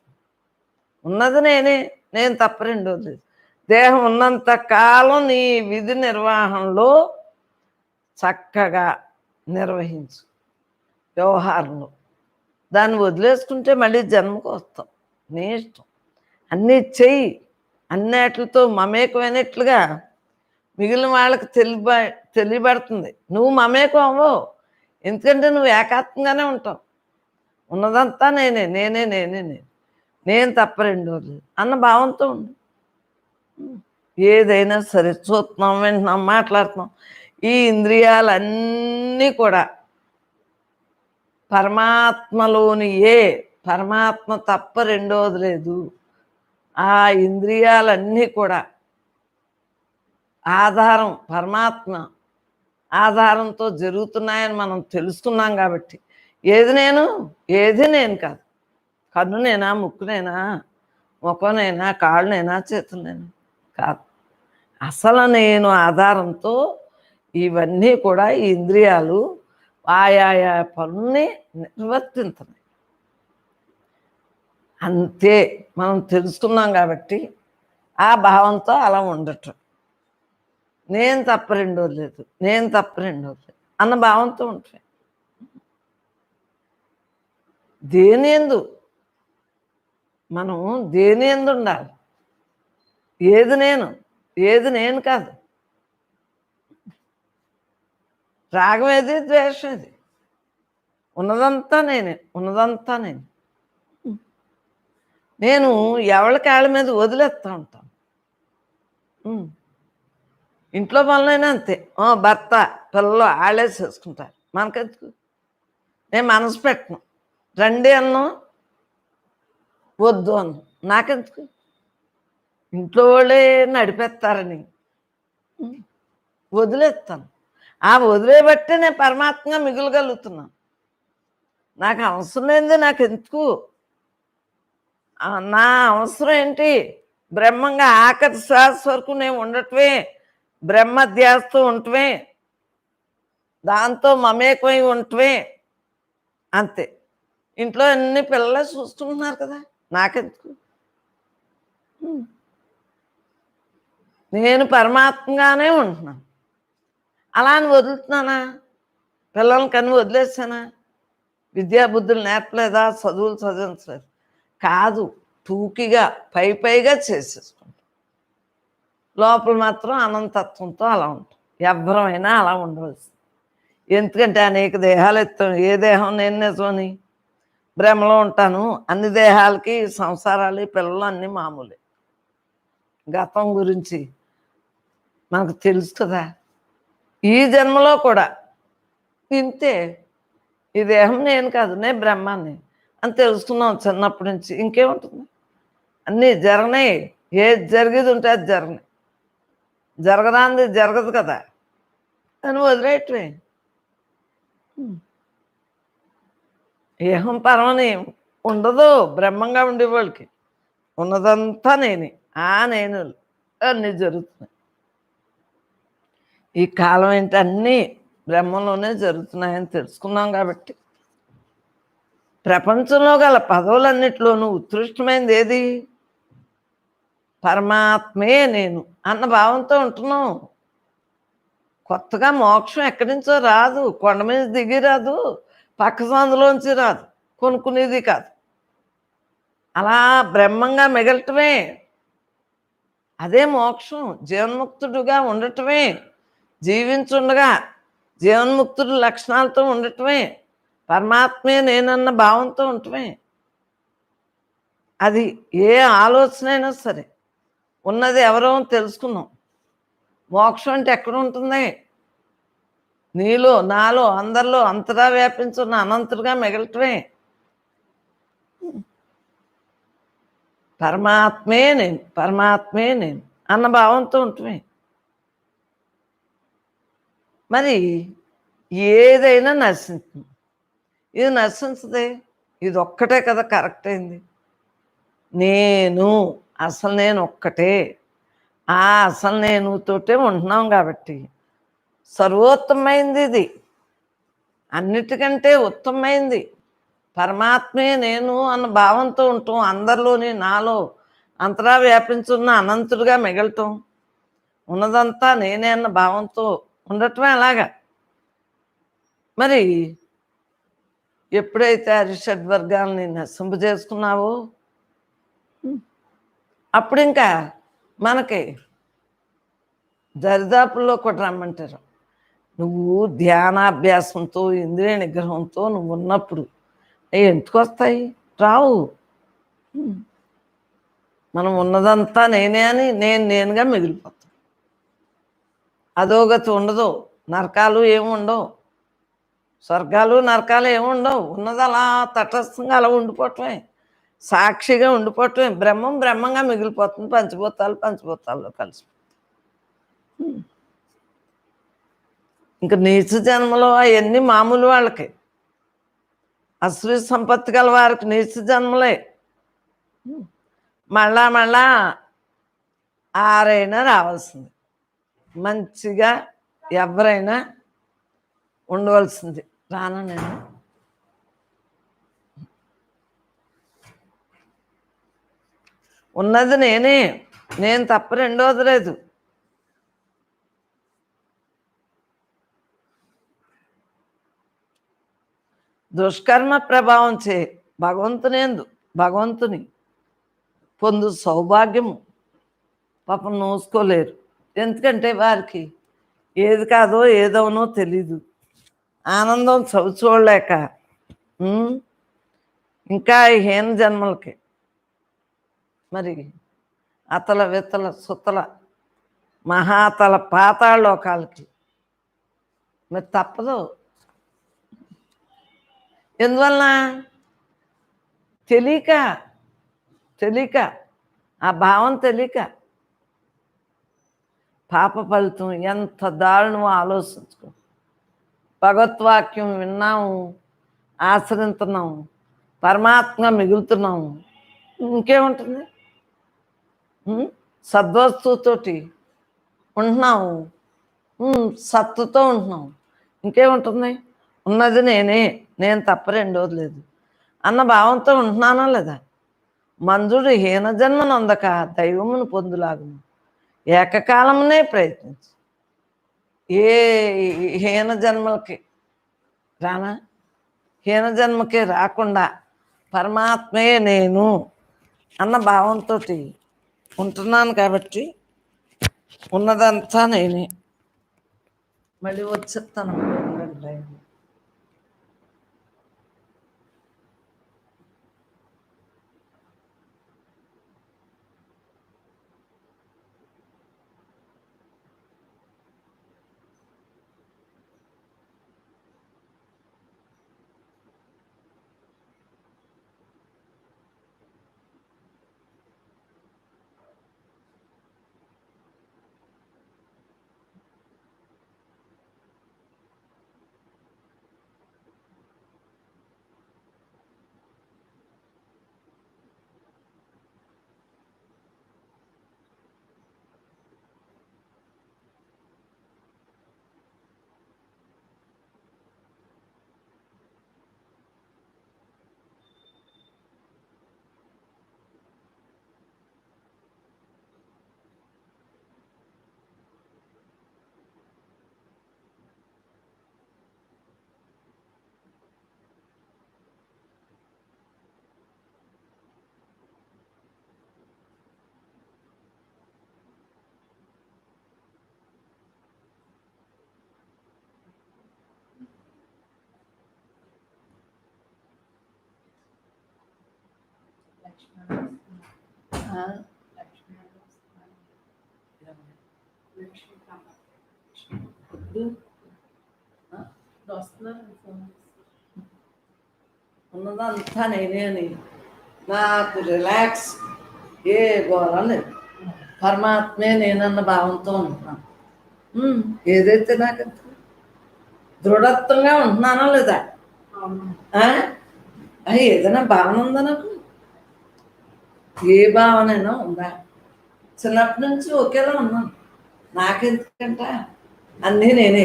ఉన్నది నేనే, నేను తప్ప రెండోది లేదు. దేహం ఉన్నంత కాలం నీ విధి నిర్వహణలో చక్కగా నిర్వహించు వ్యవహారంలో. దాన్ని వదిలేసుకుంటే మళ్ళీ జన్మకు వస్తాం. నీ ఇష్టం, అన్నీ చెయ్యి, అన్నిటితో మమేకమైనట్లుగా మిగిలిన వాళ్ళకి తెలియబడుతుంది. నువ్వు మమేకం అవ్వవు, ఎందుకంటే నువ్వు ఏకాత్మంగానే ఉంటావు. ఉన్నదంతా నేనే నేనే నేనే నేను, నేను తప్ప రెండోది అన్న భావంతో ఉండు. ఏదైనా సరే చూస్తున్నాం, వింటున్నాం, మాట్లాడుతున్నాం, ఈ ఇంద్రియాలన్నీ కూడా పరమాత్మలోని పరమాత్మ తప్ప రెండోది లేదు. ఆ ఇంద్రియాలన్నీ కూడా ఆధారం పరమాత్మ ఆధారంతో జరుగుతున్నాయని మనం తెలుసుకున్నాం కాబట్టి ఏది నేను, ఏది నేను కాదు. కన్నునేనా, ముక్కునేనా, ముఖంనేనా, కాళ్ళనేనా, చేతులనేనా కాదు. అసలు నేను ఆధారంతో ఇవన్నీ కూడా ఈ ఇంద్రియాలు ఆయా పనుల్ని నిర్వర్తించున్నాయి. అంతే మనం తెలుసుకున్నాం కాబట్టి ఆ భావంతో అలా ఉండటం. నేను తప్ప రెండోది లేదు, నేను తప్ప రెండోది లేదు అన్న భావంతో ఉంటాయి. దేని యందు మనం దేని యందు ఉండాలి? ఏది నేను, ఏది నేను కాదు. రాగం ఏది, ద్వేషం ఏది, ఉన్నదంతా నేనే, ఉన్నదంతా నేను. నేను ఎవరి కాళ్ళ మీద వదిలేస్తూ ఉంటాను. ఇంట్లో పనులైనా అంతే, భర్త పిల్లలు వాళ్ళే చేసుకుంటారు, మనకెందుకు? నేను మనసు పెట్టను, రండి అన్నం, వద్దు అన్నం, నాకెందుకు? ఇంట్లో వాళ్ళే నడిపేస్తారని వదిలేస్తాను. ఆ వదిలేబట్టే నేను పరమాత్మగా మిగులగలుగుతున్నాను. నాకు అవసరం లేనిది నాకు ఎందుకు? నా అవసరం ఏంటి? బ్రహ్మంగా ఆఖరి శ్వాస వరకు నేను ఉండటమే, బ్రహ్మధ్యాసతో ఉండటమే, దాంతో మమేకమై ఉండటమే, అంతే. ఇంట్లో అన్ని పిల్లలే చూసుకుంటున్నారు కదా, నాకెందుకు? నేను పరమాత్మగానే ఉంటున్నాను. అలా అని వదులుతున్నానా? పిల్లల్ని కని వదిలేసానా? విద్యాబుద్ధులు నేర్పలేదా? చదువులు చదివించలేదు కాదు, టూకిగా పైగా చేసేసుకుంటాం. లోపల మాత్రం అనంతత్వంతో అలా ఉంటాం. ఎవ్వరమైనా అలా ఉండవలసింది. ఎందుకంటే అనేక దేహాలు ఎత్తాం. ఏ దేహం నేను నిజమని భ్రమలో ఉంటాను. అన్ని దేహాలకి సంసారాలు, పిల్లలు అన్నీ మామూలే. గతం గురించి మనకు తెలుసు కదా. ఈ జన్మలో కూడా ఇంతే. ఈ దేహం నేను కాదు, నేను బ్రహ్మాన్ని అని తెలుసుకున్నాం చిన్నప్పటి నుంచి. ఇంకేముంటుంది? అన్నీ జరగనాయి. ఏది జరిగేది ఉంటే అది జరగనాయి, జరగరాంది జరగదు కదా అని వదిలేయటమే. ఏహం పరమని ఉండదు బ్రహ్మంగా ఉండేవాళ్ళకి. ఉన్నదంతా నేనే, నేను అన్నీ జరుగుతున్నాయి. ఈ కాలం ఏంటి, అన్నీ బ్రహ్మంలోనే జరుగుతున్నాయని తెలుసుకున్నాం కాబట్టి ప్రపంచంలో గల పదవులన్నిటిలోనూ ఉత్కృష్టమైనది ఏది? పరమాత్మే నేను అన్న భావంతో ఉంటున్నాం. కొత్తగా మోక్షం ఎక్కడి నుంచో రాదు, కొండ మీద దిగి రాదు, పక్క సందులోంచి రాదు, కొనుక్కునేది కాదు. అలా బ్రహ్మంగా మిగలటమే. అదే మోక్షం. జీవన్ముక్తుడుగా ఉండటమే. జీవించుండగా జీవన్ముక్తుడి లక్షణాలతో ఉండటమే. పరమాత్మే నేనన్న భావంతో ఉండటమే. అది ఏ ఆలోచన అయినా సరే ఉన్నది ఎవరో అని తెలుసుకున్నాం. మోక్షం అంటే ఎక్కడ ఉంటుంది? నీలో నాలో అందరిలో అంతటా వ్యాపించున్న అనంతుడిగా మిగలటమే. పరమాత్మే నేను, పరమాత్మే నేను అన్న భావంతో ఉంటమే. మరి ఏదైనా నశిస్తుంది. ఇది నశించదే. ఇది ఒక్కటే కదా కరెక్ట్ అయింది. నేను, అసలు నేను ఒక్కటే. ఆ అసలు నేనుతోటే ఉంటున్నాం కాబట్టి సర్వోత్తమైంది ఇది. అన్నిటికంటే ఉత్తమమైంది పరమాత్మే నేను అన్న భావంతో ఉండటం. అందరిలోని నాలో అంతటా వ్యాపించున్న అనంతుడిగా మిగలటం. ఉన్నదంతా నేనే అన్న భావంతో ఉండటమే అలాగా. మరి ఎప్పుడైతే అరిషడ్ వర్గాల్ని నశింప చేసుకున్నావో అప్పుడు ఇంకా మనకి దరిదాపుల్లో కూడా రమ్మంటారు. నువ్వు ధ్యానాభ్యాసంతో ఇంద్రియ నిగ్రహంతో నువ్వు ఉన్నప్పుడు ఎందుకు వస్తాయి? రావు. మనం ఉన్నదంతా నేనే అని నేనుగా మిగిలిపోతాం. అధోగతి ఉండదు, నరకాలు ఏమి ఉండవు, స్వర్గాలు నరకాలు ఏమి ఉండవు. ఉన్నది అలా తటస్థంగా అలా ఉండిపోవటమే, సాక్షిగా ఉండిపోవటమే. బ్రహ్మం బ్రహ్మంగా మిగిలిపోతుంది. పంచభూతాలు పంచభూతాల్లో కలిసి. ఇంక నీచ జన్మలో అవన్నీ మామూలు వాళ్ళకి. అసలు సంపత్తి గల వారికి నీచ జన్మలే. మళ్ళా మళ్ళా ఆరైనా రావాల్సింది. మంచిగా ఎవరైనా ఉండవలసింది. రానా నేను? ఉన్నది నేనే, నేను తప్ప రెండోది లేదు. దుష్కర్మ ప్రభావం చే భగవంతుని పొందు సౌభాగ్యము పాపం నోసుకోలేరు. ఎందుకంటే వారికి ఏది కాదో ఏదోనో తెలీదు. ఆనందం చవిచూడలేక ఇంకా హీన జన్మలకి మరి అతల వితల సుతల మహాతల పాతాళలోకాలకి మరి తప్పదు. ఎందువలన? తెలియక ఆ భావం తెలియక. పాప ఫలితం ఎంత దారుణమో ఆలోచించుకో. భగవద్వాక్యం విన్నాము, ఆశ్రయించున్నాము, పరమాత్మ మిగులుతున్నాము. ఇంకేముంటుంది? సద్వస్తుతోటి ఉంటున్నాము, సత్తుతో ఉంటున్నాము. ఇంకేముంటుంది? ఉన్నది నేనే, నేను తప్ప రెండోది లేదు అన్న భావంతో ఉంటున్నానా లేదా? మంజుడు హీన జన్మనందక దైవమును పొందులాగును ఏకకాలమునే ప్రయత్నించు. ఏ హీన జన్మలకి రానా? హీన జన్మకి రాకుండా పరమాత్మే నేను అన్న భావంతో ఉంటున్నాను కాబట్టి ఉన్నదంతా నేనే. మళ్ళీ వచ్చేస్తాను. ఆ, ఇప్పుడు ఉన్నదంతా నేనే అని నాకు రిలాక్స్, ఏ గోళ లేదు, పరమాత్మే నేనన్న భావంతో ఉంటున్నాను. ఏదైతే నాకు దృఢత్వంగా ఉంటున్నానో లేదా, ఏదైనా భావన ఉందా నాకు, ఏ భావనైనా ఉందా? చిన్నప్పటి నుంచి ఒకేలా ఉన్నాను. నాకెందుకంట అన్నీ నేనే,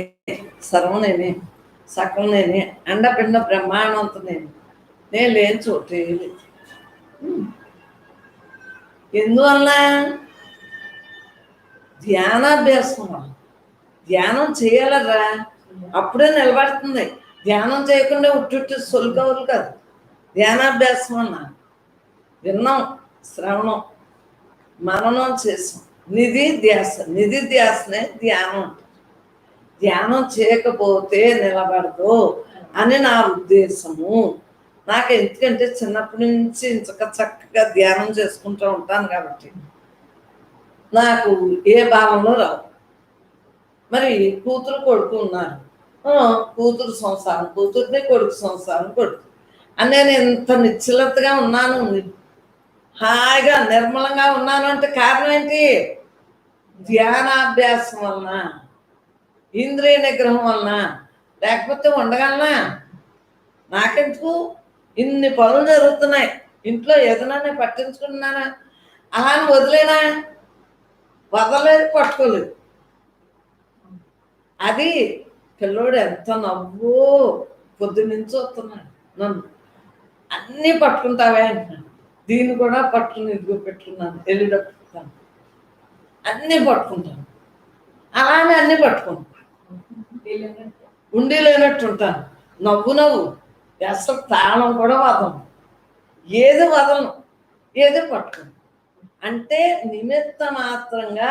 సర్వం నేనే, సకలం నేనే, అండపిండ బ్రహ్మాండంతో నేను లేని చోటే లేదు. ఎందువల్ల? ధ్యానాభ్యాసం వల్ల. ధ్యానం చేయాలరా, అప్పుడే నిలబడుతుంది. ధ్యానం చేయకుండా ఉట్టి సొలుకవులు కాదు. ధ్యానాభ్యాసం అన్నా విన్నాం, శ్రవణం, మననం చేసాం, నిధి ధ్యాస, నిధి ధ్యాసనే ధ్యానం అంటారు. ధ్యానం చేయకపోతే నిలబడదు అని నా ఉద్దేశము. నాకు ఎందుకంటే చిన్నప్పటి నుంచి చక్కగా ధ్యానం చేసుకుంటూ ఉంటాను కాబట్టి నాకు ఏ భావంలో రావు. మరి కూతురు కొడుకు ఉన్నారు, కూతురు సంసారం కూతురుది, కొడుకు సంసారం కొడుకు అని నేను ఇంత నిశ్చలతగా ఉన్నాను, హాయిగా నిర్మలంగా ఉన్నాను అంటే కారణం ఏంటి? ధ్యానాభ్యాసం వలన, ఇంద్రియ నిగ్రహం వలన. లేకపోతే ఉండగలనా? నాకెందుకు ఇన్ని పనులు జరుగుతున్నాయి ఇంట్లో, ఏదైనా నేను పట్టించుకుంటున్నానా? అలా అని వదిలేనా? వదలలేదు, పట్టుకోలేదు. అది పిల్లోడు ఎంత నవ్వు పొద్దున్నుంచి వస్తున్నాడు, నన్ను అన్నీ పట్టుకుంటావే అంటున్నాను. దీన్ని కూడా పట్టుకుని ఇదిగో పెట్టుకున్నాను, వెళ్ళేటప్పుడు అన్నీ పట్టుకుంటాను. అలానే అన్నీ పట్టుకుంటాను, ఉండి లేనట్టు ఉంటాను. నవ్వు అసలు తాళం కూడా వదలను, ఏది వదలను, ఏది పట్టుకుని. అంటే నిమిత్త మాత్రంగా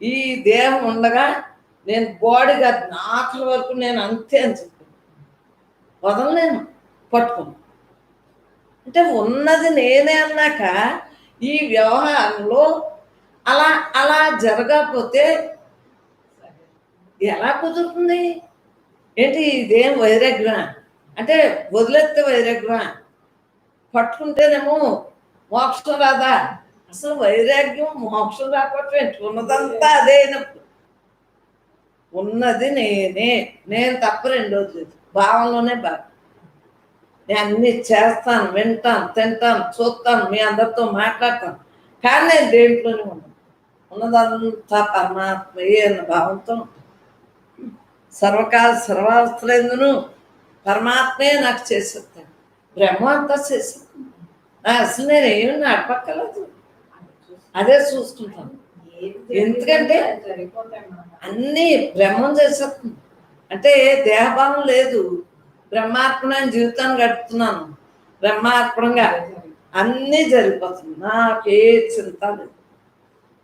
ఈ దేహం ఉండగా నేను బాడీగా ఆఖరి వరకు నేను అంతే అని చెప్పి వదలలేను, పట్టుకుని. అంటే ఉన్నది నేనే అన్నాక ఈ వ్యవహారంలో అలా అలా జరగకపోతే ఎలా కుదురుతుంది? ఏంటి ఇదేం వైరాగ్యమా? అంటే వదిలేస్తే వైరాగ్యమా? పట్టుకుంటేనేమో మోక్షం రాదా? అసలు వైరాగ్యం మోక్షం రాకపోతే ఏంటి? ఉన్నదంతా అదే అయినప్పుడు. ఉన్నది నేనే, నేను తప్ప రెండోది లేదు. భావంలోనే బాగా నేను అన్ని చేస్తాను, వింటాను, తింటాను, చూస్తాను, మీ అందరితో మాట్లాడతాను, కానీ నేను దేంట్లోనే ఉన్నాను. ఉన్నదంతా పరమాత్మయే అన్న భావంతో సర్వకాల సర్వావస్థలందును పరమాత్మే నాకు చేసేస్తాను. బ్రహ్మ అంతా చేసేస్తాను. అసలు నేను ఏమి నడపక్కలేదు, అదే చూసుకుంటాను. ఎందుకంటే అన్నీ బ్రహ్మం చేసేస్తుంది. అంటే దేహభావం లేదు, బ్రహ్మార్పణ జీవితాన్ని గడుపుతున్నాను. బ్రహ్మార్పణంగా అన్నీ జరిగిపోతుంది, నాకే చింత లేదు.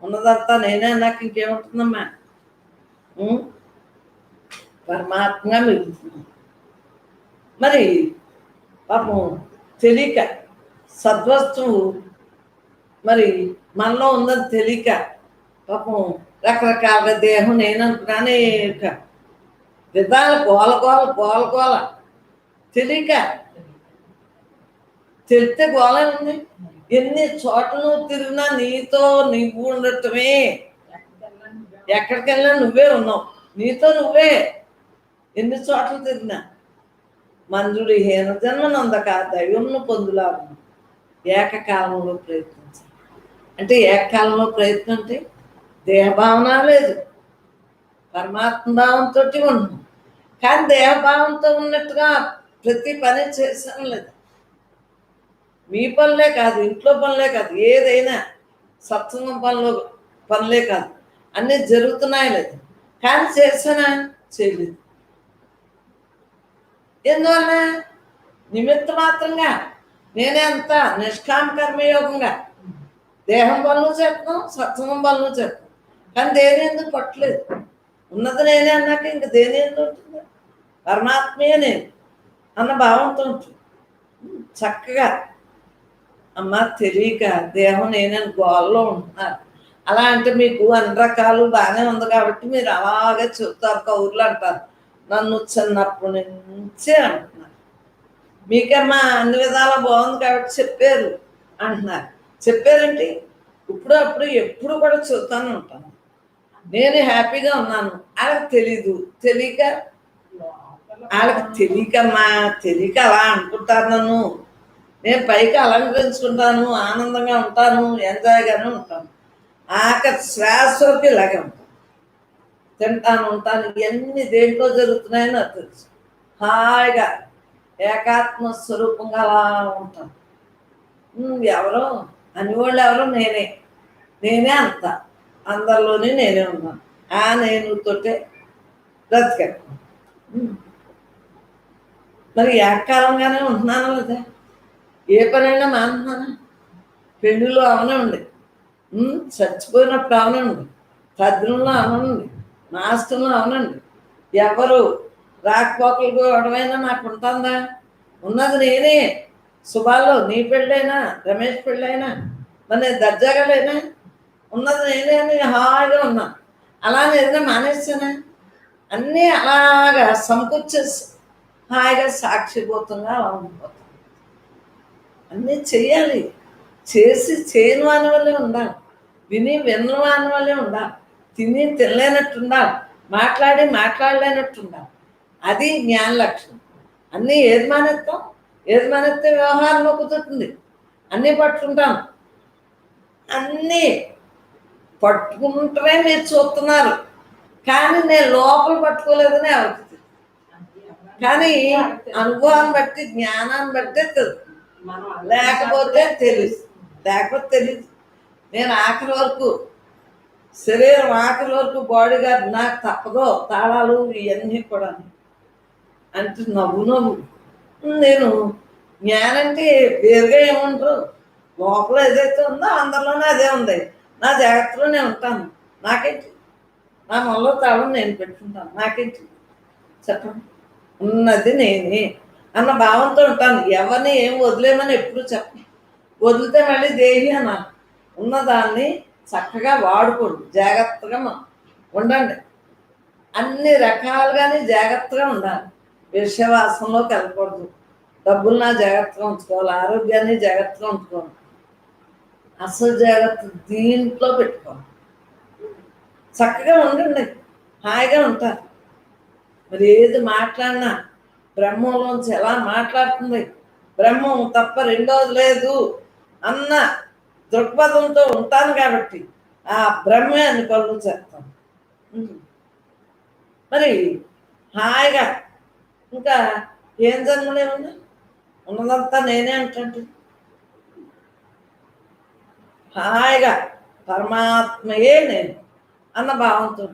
ఉన్నదంతా నేనే, నాకు ఇంకేముంటుందమ్మా? పరమాత్మగా మిగులుతున్నాను. మరి పాపం తెలియక సద్వస్తువు మరి మనలో ఉందని తెలియక పాపం రకరకాల దేహం నేనంటున్నానే విధాలు గోల తెలియక. తెలితే గోళ ఉంది. ఎన్ని చోట్ల తిరిగినా నీతో నువ్వు ఉండటమే. ఎక్కడికెళ్ళినా నువ్వే ఉన్నావు, నీతో నువ్వే. ఎన్ని చోట్ల తిరిగినా మంజుడి హీన జన్మనందక దైవంను పొందులాగు ఏకకాలంలో ప్రయత్నించాలి. అంటే ఏకకాలంలో ప్రయత్నం అంటే దేహభావన లేదు, పరమాత్మ భావంతో ఉన్నాం. కానీ దేహభావంతో ఉన్నట్టుగా ప్రతి పని చేసాను లేదు. మీ పనులే కాదు, ఇంట్లో పనులే కాదు, ఏదైనా సత్సంగం పనులే కాదు, అన్నీ జరుగుతున్నాయి లేదు. కానీ చేసానా? చేయలేదు. ఎందువల్ల? నిమిత్త మాత్రంగా నేనే అంతా నిష్కామ కర్మయోగంగా దేహం పనులు చేస్తున్నాం, సత్సంగం పనులు చేస్తున్నాం. కానీ దేని ఎందుకు పట్టలేదు. ఉన్నది నేనే అన్నాక ఇంక దేని ఎందుకు ఉంటుంది? పరమాత్మయే నేను అన్న భావంతో ఉంటుంది. చక్కగా అమ్మ తెలియక దేహం నేనని గోల్లో ఉంటున్నారు. అలా అంటే మీకు అన్ని రకాలు బాగానే ఉంది కాబట్టి మీరు అలాగే చెప్తారు, కౌరులు అంటారు. నన్ను చిన్నప్పటి నుంచే అంటున్నారు. మీకమ్మా అన్ని విధాలా బాగుంది కాబట్టి చెప్పారు అంటున్నారు. చెప్పారంటే ఇప్పుడు అప్పుడు ఎప్పుడు కూడా చెప్తానే ఉంటాను. నేను హ్యాపీగా ఉన్నాను. వాళ్ళకి తెలీదు, తెలియక వాళ్ళకి తెలియకమ్మా, తెలియక అలా అనుకుంటారు నన్ను. నేను పైకి అలంకరించుకుంటాను, ఆనందంగా ఉంటాను, ఎంజాయ్గానే ఉంటాను. ఆఖరి శ్వాస వరకు ఇలాగే ఉంటాను. తింటాను, ఉంటాను. ఇవన్నీ దేంట్లో జరుగుతున్నాయో నాకు తెలుసు. హాయిగా ఏకాత్మ స్వరూపంగా అలా ఉంటాను. ఎవరో అనేవాళ్ళు ఎవరో నేనే. నేనే అంత అందరిలోనే నేనే ఉన్నాను. ఆ నేను తోటే బ్రతికాను. మరి ఏకాలంగానే ఉంటున్నాను లేదా? ఏ పనైనా మానుతున్నానా? పెళ్ళిలో అవనండి, చచ్చిపోయినప్పుడు అవనండి, తద్దినంలో అవనండి, నాస్తంలో అవనండి, ఎవరు రాకపోకలు గొడవైనా నాకు ఉంటుందా? ఉన్నది నేనే. శుభాల్లో నీ పెళ్ళైనా, రమేష్ పెళ్ళైనా, మరి నేను దర్జాగా లేనా? ఉన్నది నేనే అని హాయిగా ఉన్నా. అలానే ఏదైనా మానేస్తానా? అన్నీ అలాగా సమకూర్చేసి హాయిగా సాక్షిభూతంగా అలా ఉండిపోతాం. అన్నీ చెయ్యాలి. చేసి చేయని వాని వల్లే ఉండాలి. విని విన్న వాని వల్లే ఉండాలి. తిని తినలేనట్టు ఉండాలి. మాట్లాడి మాట్లాడలేనట్టు ఉండాలి. అది జ్ఞాన లక్షణం. అన్నీ ఏది మానేస్తాం? ఏది మానేస్తే వ్యవహారంలో కుదురుతుంది. అన్నీ పట్టుకుంటాం. అన్నీ పట్టుకుంటమే మీరు చూస్తున్నారు, కానీ నేను లోపల పట్టుకోలేదని ఎవరికి. కానీ అనుభవాన్ని బట్టి, జ్ఞానాన్ని బట్టే తెలుసు. లేకపోతే తెలుసు, లేకపోతే తెలియదు. నేను ఆఖరి వరకు, శరీరం ఆఖరి వరకు బాడీ గార్డ్ నాకు తప్పదో తాళాలు ఇవన్నీ కూడా అంటే నవ్వు. నేను జ్ఞానంటే వేరుగా ఏముంటారు. లోపల ఏదైతే ఉందో అందరిలోనే అదే ఉంది. నా జాగ్రత్తలో నేను ఉంటాను. నాకేంటి? నా మనలో తాళం నేను పెట్టుకుంటాను. నాకేంటి చెప్పండి? ఉన్నది నేనే అన్న భావంతో ఉంటాను. ఎవరిని ఏం వదిలేమని ఎప్పుడు చెప్పను. వదిలితే మళ్ళీ దేహి అన్నాను. ఉన్నదాన్ని చక్కగా వాడుకోండి, జాగ్రత్తగా ఉండండి. అన్ని రకాలుగానే జాగ్రత్తగా ఉండాలి. విషవాసంలోకి వెళ్ళకూడదు. డబ్బులు జాగ్రత్తగా ఉంచుకోవాలి. ఆరోగ్యాన్ని జాగ్రత్తగా ఉంచుకోవాలి. అసలు జాగ్రత్త దీంట్లో పెట్టుకోవాలి. చక్కగా ఉండండి, హాయిగా ఉంటారు. మరి ఏది మాట్లాడినా బ్రహ్మంలోంచి ఎలా మాట్లాడుతుంది, బ్రహ్మం తప్ప రెండోది లేదు అన్న దృక్పథంతో ఉంటాను కాబట్టి ఆ బ్రహ్మే అని పనులు చేస్తాను. మరి హాయిగా ఇంకా ఏం జన్మలే ఉన్నా ఉన్నదంతా నేనే అంటుంటే హాయిగా పరమాత్మయే నేను అన్న భావంతో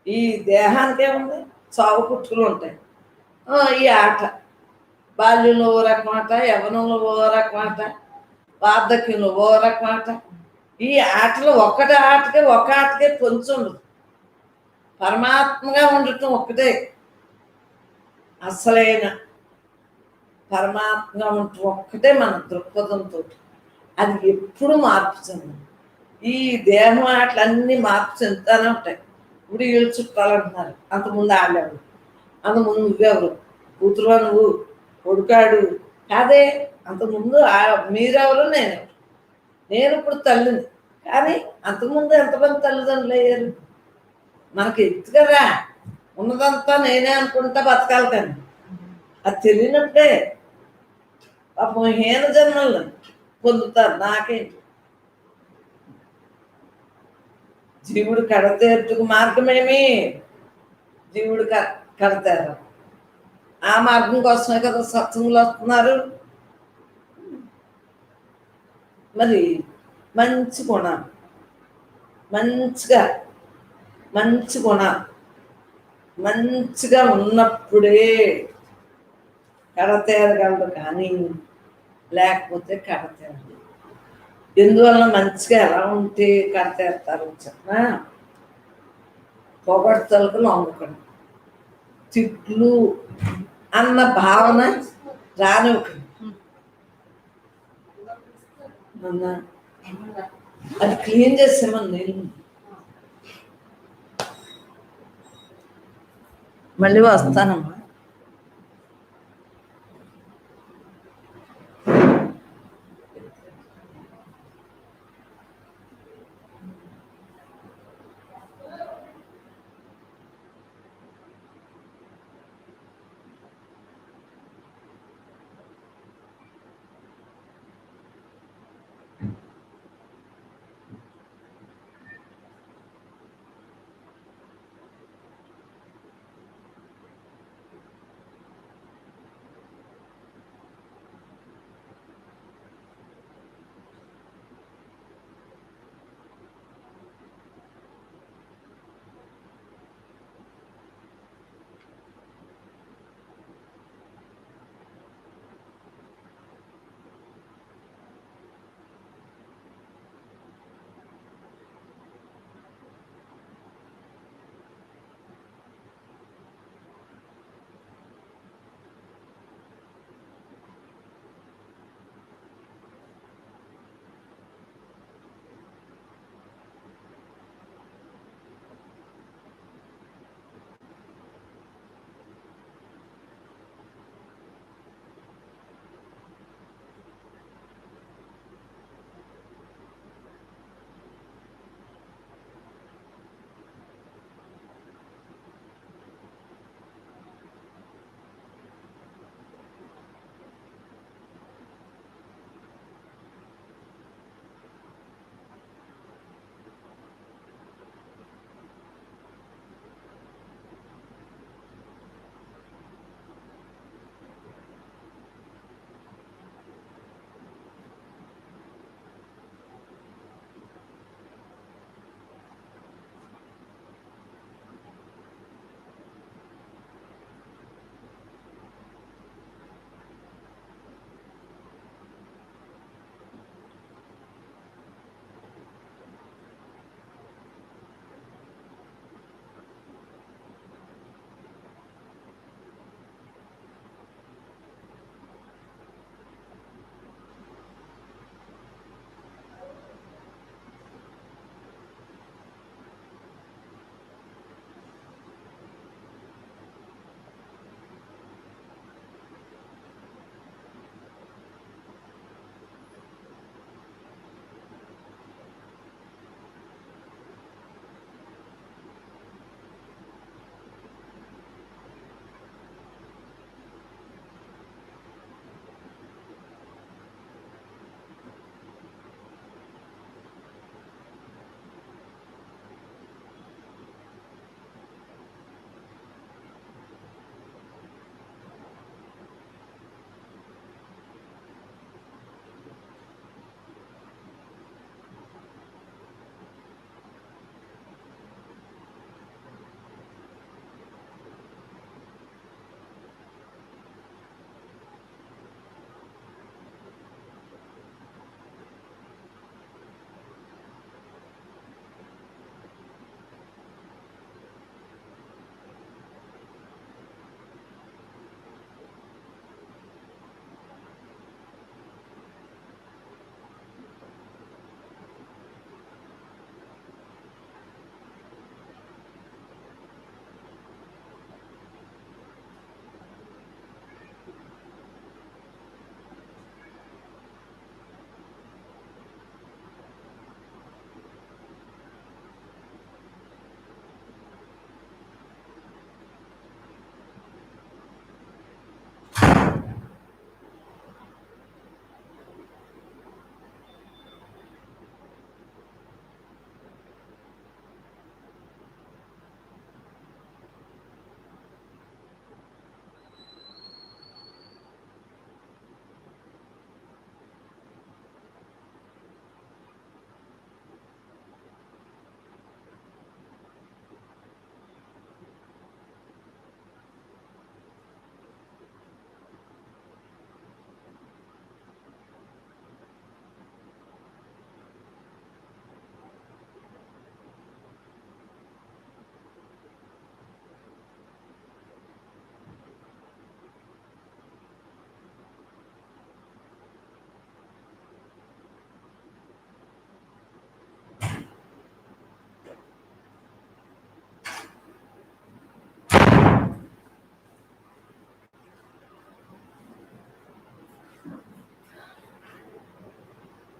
ఈ దేహానికి ఏముంది? చావు పుట్టుకలు ఉంటాయి. ఈ ఆట బాల్యంలో ఓ రకం ఆట, యవ్వనంలో ఓ రకం ఆట, వార్ధక్యంలో ఓ రకం ఆట. ఈ ఆటలు ఒక ఆటకే పొంచి ఉండదు. పరమాత్మగా ఉండటం ఒక్కటే అసలైన. పరమాత్మగా ఉండటం ఒక్కటే మన దృక్పథంతో. అది ఎప్పుడు మార్పు చెందదు. ఈ దేహం ఆటలన్నీ మార్పు చెందుతానే ఉంటాయి. ఇప్పుడు వీళ్ళు చుట్టాలంటున్నారు, అంతకుముందు ఆడేవాడు, అంతకుముందు నువ్వెవరు, కూతురు నువ్వు, కొడుకాడు కాదే. అంతకుముందు మీరెవరు, నేనెవరు. నేను ఇప్పుడు తల్లిని, కానీ అంతకుముందు ఎంతమంది తల్లిదండ్రులు అయ్యారు? మనకి ఎత్తు కదా, ఉన్నదంతా నేనే అనుకుంటా బతకాలి. కానీ అది తెలియనప్పుడే పాపం హీన జన్మలను పొందుతారు. నాకేంటి? జీవుడు కడతేర్చుకు మార్గమేమి? జీవుడు కడతారు. ఆ మార్గం కోసమే కదా సత్సంగులు వస్తున్నారు. మరి మంచి గుణం, మంచి గుణం మంచిగా ఉన్నప్పుడే కడతేరగలడు, కానీ లేకపోతే కడతేరదు. ఎందువల్ల? మంచిగా ఎలా ఉంటే కడతేరుతారు చెప్పనా? పొగడ్తలకు లొంగకండి, తిట్లు అన్న భావన రానివ్వకండి. అన్నా అది క్లీన్ చేసేమని నీళ్ళు మళ్ళీ వస్తానమ్మా.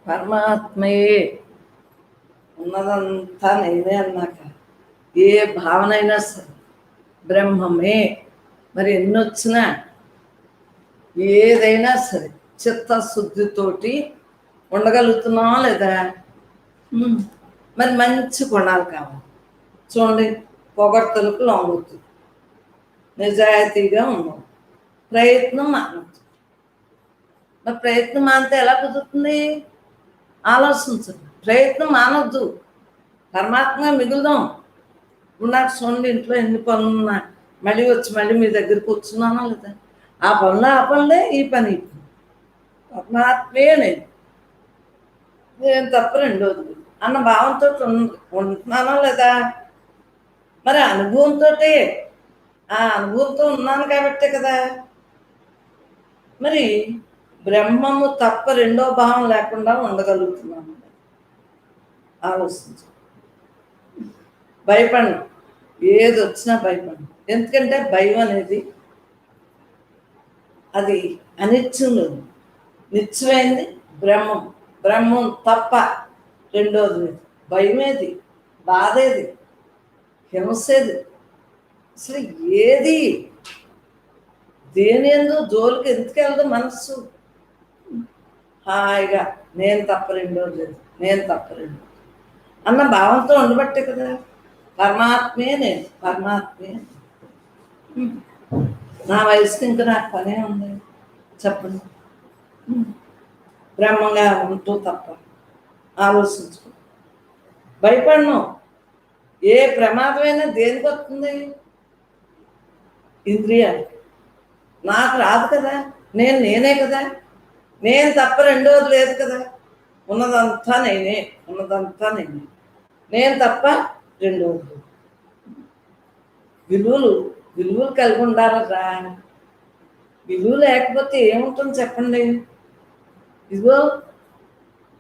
పరమాత్మయే ఉన్నదంతా నేనే అన్నాక ఏ భావన అయినా సరే బ్రహ్మమే. మరి ఎన్ని వచ్చినా ఏదైనా సరే చిత్తశుద్ధితోటి ఉండగలుగుతున్నావా లేదా? మరి మంచి గుణాలు కావాలి. చూడండి, పొగడ్తలకు లొంగొద్దు, నిజాయితీగా ఉన్నాం, ప్రయత్నం మానద్దు. మరి ప్రయత్నం మానితే ఎలా కుదురుతుంది? ఆలోచించండి. ప్రయత్నం మానొద్దు, పరమాత్మ మిగులుదాం. ఇప్పుడు నాకు చూడండి, ఇంట్లో ఎన్ని పనులున్నా మళ్ళీ వచ్చి మళ్ళీ మీ దగ్గరికి వచ్చున్నానా లేదా? ఆ పనులే ఈ పని పరమాత్మే నేను తప్ప రెండోది అన్న భావంతో ఉంటున్నానా లేదా? మరి అనుభవంతో, ఆ అనుభవంతో ఉన్నాను కాబట్టే కదా. మరి బ్రహ్మము తప్ప రెండో భావం లేకుండా ఉండగలుగుతున్నాను. ఆలోచించు. భయపడను, ఏది వచ్చినా భయపడను. ఎందుకంటే భయం అనేది అది అనిత్యం, నిత్యమైంది బ్రహ్మం. బ్రహ్మం తప్ప రెండోది భయమేది, బాధేది, హింసేది, అసలు ఏది దేని ఎందు జోలికి ఎందుకు వెళ్ళదు మనస్సు. హాయిగా నేను తప్ప రెండోది లేదు, నేను తప్ప రెండోది అన్న భావంతో ఉండబట్టే కదా. పరమాత్మే నేను, పరమాత్మే. నా వయసుకి ఇంకా నాకు పనే ఉంది చెప్పండి. బ్రహ్మంగా ఉంటూ తప్ప ఆలోచించుకో. భయపడను. ఏ ప్రమాదమైనా దేనికి వస్తుంది? ఇంద్రియాలు. నాకు రాదు కదా, నేనే కదా, నేను తప్ప రెండోది లేదు కదా. ఉన్నదంతా నేనే, ఉన్నదంతా నేనే, నేను తప్ప రెండోది. విలువలు కలిగి ఉండాలరా. విలువ లేకపోతే ఏముంటుంది చెప్పండి? ఇదిగో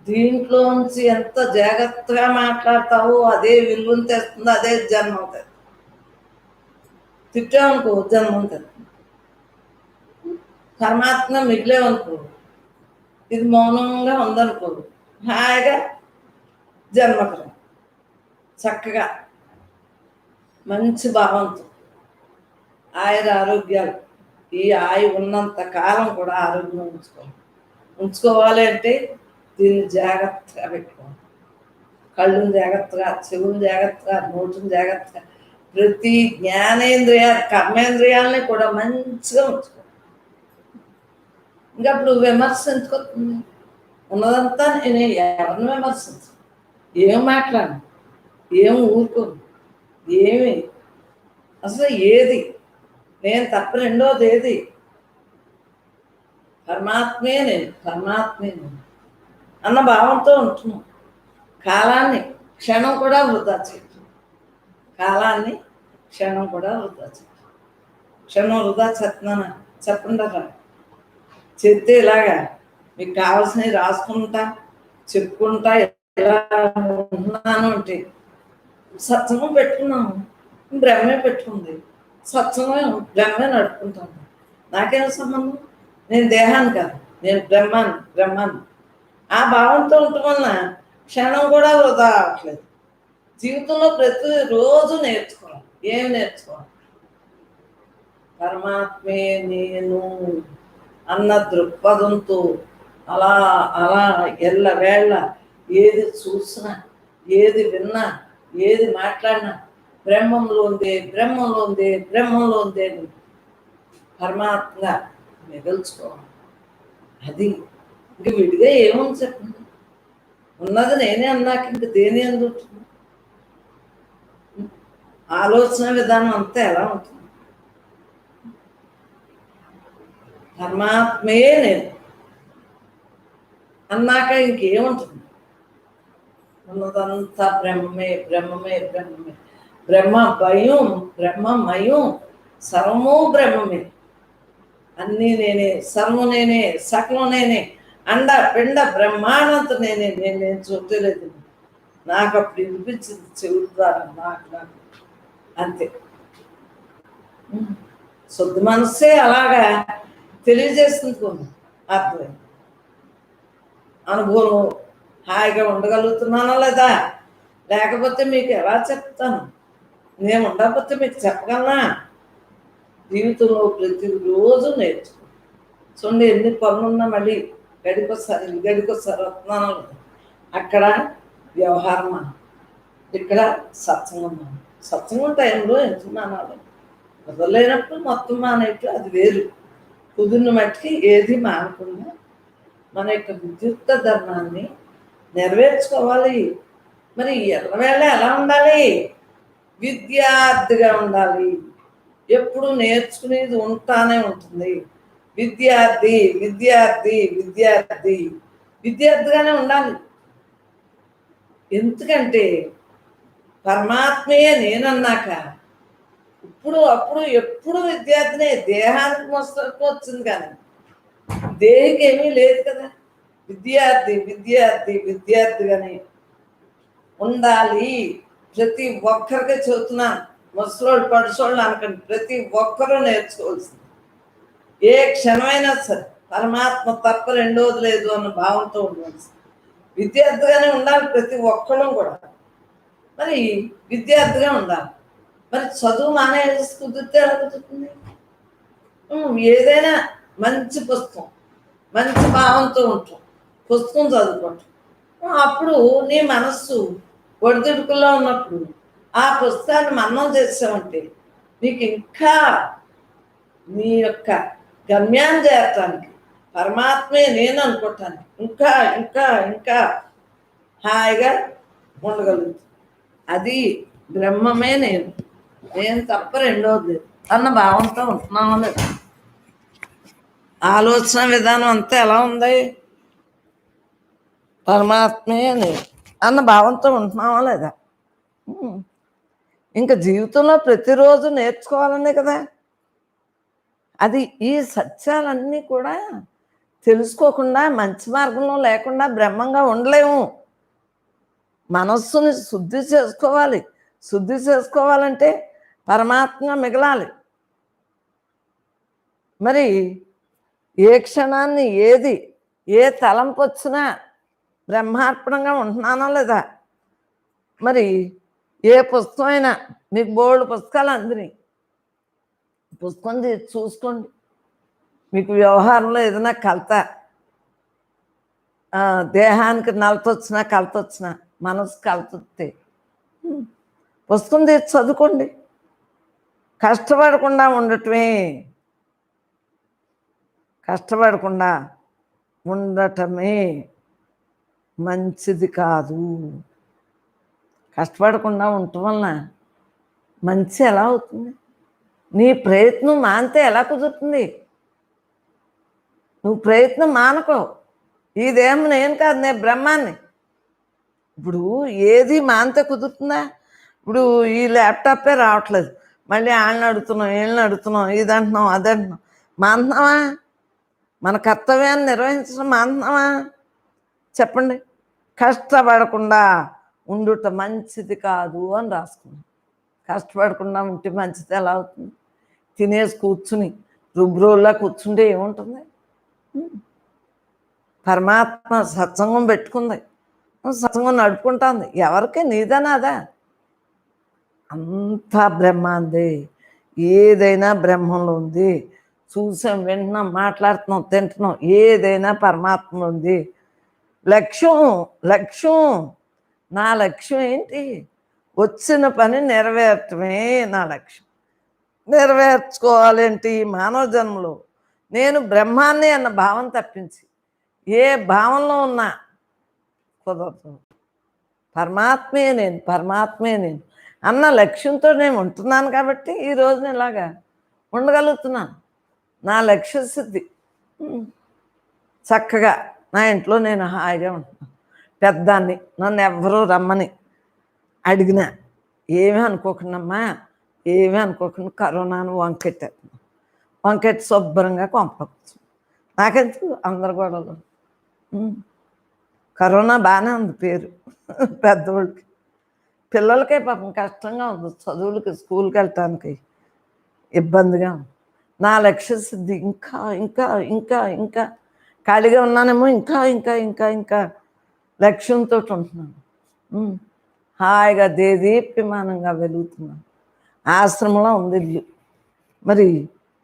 దీంట్లోంచి ఎంత జాగ్రత్తగా మాట్లాడతావో అదే విలువను తెస్తుంది, అదే జన్మం తెస్తుంది. తిట్టామనుకో జన్మం తెస్తుంది. పరమాత్మ మిగిలేవనుకో, ఇది మౌనంగా ఉందనుకో, హాయిగా జన్మకరం చక్కగా మంచి భావంతో ఆరోగ్యాలు, ఈ ఆయు ఉన్నంత కాలం కూడా ఆరోగ్యం ఉంచుకోవాలి అంటే దీన్ని జాగ్రత్తగా పెట్టుకోవాలి. కళ్ళుని జాగ్రత్తగా, చెవుని జాగ్రత్తగా, నోటిని జాగ్రత్తగా, ప్రతి కర్మేంద్రియాలని కూడా మంచిగా ఉంచుకోవాలి. ఇంకా అప్పుడు విమర్శ ఎందుకు వస్తుంది? ఉన్నదంతా నేను ఎవరిని విమర్శించు, ఏం మాట్లాడను, ఏం ఊరుకోను, ఏమి అసలు ఏది నేను తప్ప రెండోది ఏది? పరమాత్మే నేను, పరమాత్మే నేను అన్న భావంతో ఉంటున్నాం. కాలాన్ని క్షణం కూడా వృధా చేయటం, కాలాన్ని క్షణం కూడా వృధా చేయటం. క్షణం వృధా చేస్తున్నానా చెప్పండి రా. చెప్తే ఇలాగా మీకు కావాల్సినవి రాసుకుంటా చెప్పుకుంటా ఎలా ఉంటున్నాను అంటే సత్సంగం పెట్టుకున్నాము, బ్రహ్మే పెట్టుకుంది. సత్సంగం బ్రహ్మే నడుపుకుంటాను. నాకేం సంబంధం? నేను దేహాన్ని కాదు, నేను బ్రహ్మాన్ని. ఆ భావంతో ఉండటం వలన క్షణం కూడా వృధా అవ్వట్లేదు. జీవితంలో ప్రతిరోజు నేర్చుకోవాలి. ఏం నేర్చుకోవాలి? పరమాత్మే నేను అన్న దృక్పథంతో అలా అలా ఎల్లవేళ ఏది చూసినా, ఏది విన్నా, ఏది మాట్లాడినా బ్రహ్మంలోందే పరమాత్మగా మిగల్చుకోవాలి. అది ఇంక విడిగా ఏముంది చెప్పండి? ఉన్నది నేనే అన్నాక ఇంక దేని అందుతుంది? ఆలోచన విధానం అంతా ఎలా ఉంటుంది? పరమాత్మే నేను అన్నాక ఇంకేముంటుంది? ఉన్నదంతా బ్రహ్మమే. బ్రహ్మమయం, సర్వము బ్రహ్మమే. అన్నీ నేనే, సర్వం నేనే, సకలం నేనే, అండ పిండ బ్రహ్మాండంతో నేను చూడలేదు. నాకు అప్పుడు వినిపించింది చెవుల ద్వారా, నాకు అంతే. శుద్ధ మనస్సే అలాగా తెలియజేస్తుంది. అర్థమైంది. అనుభవం హాయిగా ఉండగలుగుతున్నానా లేదా? లేకపోతే మీకు ఎలా చెప్తాను? నేను ఉండకపోతే మీకు చెప్పగలనా? జీవితంలో ప్రతిరోజు నేర్చుకో. చూడండి, ఎన్ని పనులున్నా మళ్ళీ గడికొస్తారు వస్తున్నాను. అక్కడ వ్యవహారం ఇక్కడ సత్సంగం సత్సంగం టైంలో ఎంతున్నాను వదలలేనప్పుడు మొత్తం మానేట్లు అది వేరు. కుదిరిన మట్టికి ఏది మానకుండా మన యొక్క విద్యుక్త ధర్మాన్ని నెరవేర్చుకోవాలి. మరి ఎల్లవేళ ఎలా ఉండాలి? విద్యార్థిగా ఉండాలి. ఎప్పుడు నేర్చుకునేది ఉంటానే ఉంటుంది. విద్యార్థి విద్యార్థి విద్యార్థి విద్యార్థిగానే ఉండాలి. ఎందుకంటే పరమాత్మయే నేనన్నాక అప్పుడు ఎప్పుడు విద్యార్థినే. దేహానికి మోస్తకు వచ్చింది కానీ దేహికి ఏమీ లేదు కదా. విద్యార్థి విద్యార్థి విద్యార్థిగానే ఉండాలి. ప్రతి ఒక్కరికి చెబుతున్నాను, ముసలోళ్ళు పడుసోళ్ళు అనకండి, ప్రతి ఒక్కరూ నేర్చుకోవాల్సింది. ఏ క్షణమైనా సరే పరమాత్మ తప్ప రెండోది లేదు అన్న భావంతో ఉండవలసింది. విద్యార్థిగానే ఉండాలి ప్రతి ఒక్కళ్ళం కూడా. మరి విద్యార్థిగా ఉండాలి. మరి చదువు మానేసి కుదిరితే ఎలా కుదురుతుంది? ఏదైనా మంచి పుస్తకం, మంచి భావంతో ఉంటాం, పుస్తకం చదువుకుంటాం. అప్పుడు నీ మనస్సు ఒడిదుడుకుల్లో ఉన్నప్పుడు ఆ పుస్తకాన్ని మననం చేసామంటే నీకు ఇంకా నీ యొక్క గమ్యాన్ని చేరటానికి, పరమాత్మే నేను అనుకోవటానికి ఇంకా ఇంకా ఇంకా హాయిగా ఉండగలుగుతుంది. అది బ్రహ్మమే నేను తప్ప రెండోది లేదు అన్న భావంతో ఉంటున్నామో లేదు. ఆలోచన విధానం అంతా ఎలా ఉంది? పరమాత్మే నేను అన్న భావంతో ఉంటున్నామా లేదా? ఇంకా జీవితంలో ప్రతిరోజు నేర్చుకోవాలనే కదా. అది ఈ సత్యాలన్నీ కూడా తెలుసుకోకుండా మంచి మార్గంలో లేకుండా బ్రహ్మంగా ఉండలేము. మనస్సుని శుద్ధి చేసుకోవాలి. శుద్ధి చేసుకోవాలంటే పరమాత్మ మిగలాలి. మరి ఏ క్షణాన్ని ఏ తలంపు వచ్చినా బ్రహ్మార్పణంగా ఉంటున్నానో లేదా? మరి ఏ పుస్తకం అయినా, మీకు బోల్డ్ పుస్తకాలు అందినాయి, పుస్తకం చూసుకోండి. మీకు వ్యవహారంలో ఏదైనా కలత, దేహానికి నలతొచ్చినా కలతొచ్చినా, మనసు కలతొస్తే పుస్తకం తీసి చదువుకోండి. కష్టపడకుండా ఉండటమే మంచిది కాదు. కష్టపడకుండా ఉండటం వలన మంచి ఎలా అవుతుంది? నీ ప్రయత్నం మానితే ఎలా కుదురుతుంది? నువ్వు ప్రయత్నం మానుకో. ఈ దేహం నేను కాదు, నేను బ్రహ్మాన్ని. ఇప్పుడు ఏది మానితే కుదురుతుందా? ఇప్పుడు ఈ ల్యాప్టాపే రావట్లేదు, మళ్ళీ వాళ్ళని అడుగుతున్నాం, వీళ్ళని అడుగుతున్నాం, ఇది అంటున్నాం, అది అంటున్నాం. మానుతున్నావా? మన కర్తవ్యాన్ని నిర్వహించడం మానుతున్నావా? చెప్పండి. కష్టపడకుండా ఉండుట మంచిది కాదు అని రాసుకున్నాం. కష్టపడకుండా ఉంటే మంచిది ఎలా అవుతుంది? తినేసి కూర్చుని రుబ్రోల్లా కూర్చుంటే ఏముంటుంది? పరమాత్మ సత్సంగం పెట్టుకుంది, సత్సంగం నడుపుకుంటుంది. ఎవరికి? నీదనాదా? అంతా బ్రహ్మాందే. ఏదైనా బ్రహ్మంలో ఉంది. చూసాం, వింటున్నాం, మాట్లాడుతున్నాం, తింటున్నాం, ఏదైనా పరమాత్మ ఉంది. లక్ష్యం నా లక్ష్యం ఏంటి? వచ్చిన పని నెరవేర్చడమే నా లక్ష్యం. నెరవేర్చుకోవాలేంటి? మానవ జన్మలో నేను బ్రహ్మాన్ని అన్న భావం తప్పించి ఏ భావంలో ఉన్నా కుదరదు. పరమాత్మే నేను అన్న లక్ష్యంతో నేను ఉంటున్నాను కాబట్టి ఈరోజు నేను ఇలాగా ఉండగలుగుతున్నాను. నా లక్ష్య సిద్ధి. చక్కగా నా ఇంట్లో నేను హాయిగా ఉంటున్నాను. పెద్దాన్ని, నన్ను ఎవ్వరూ రమ్మని అడిగినా ఏమీ అనుకోకుండా కరోనాను వంకెట్టి శుభ్రంగా కొంపచ్చు. నాకెందుకు అందరు గొడవలు? కరోనా బాగానే ఉంది పేరు పెద్దవాళ్ళకి. పిల్లలకే పాపం కష్టంగా ఉంది, చదువులకి, స్కూల్కి వెళ్ళటానికి ఇబ్బందిగా ఉంది. నా లక్ష్య సిద్ధి ఇంకా ఇంకా ఇంకా ఇంకా ఖాళీగా ఉన్నానేమో ఇంకా ఇంకా ఇంకా ఇంకా లక్ష్యంతో ఉంటున్నాను. ఉమ్. హాయిగా దేదీప్యమానంగా వెలుగుతున్నాను. ఆశ్రమంలో ఉంది ఇల్లు. మరి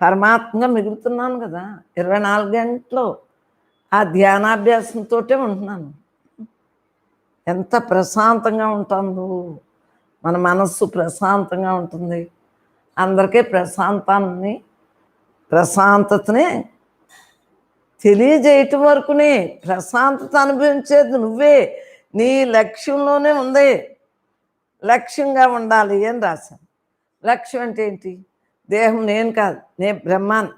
పరమాత్మగా మిగులుతున్నాను కదా, 24 గంటలు ఆ ధ్యానాభ్యాసంతో ఉంటున్నాను. ఎంత ప్రశాంతంగా ఉంటుందో, మన మనస్సు ప్రశాంతంగా ఉంటుంది. అందరికీ ప్రశాంతతని తెలియజేయటం వరకునే. ప్రశాంతత అనుభవించేది నువ్వే, నీ లక్ష్యంలోనే ఉంది. లక్ష్యంగా ఉండాలి అని రాశాను. లక్ష్యం అంటే ఏంటి? దేహం నేను కాదు, నేను బ్రహ్మాన్ని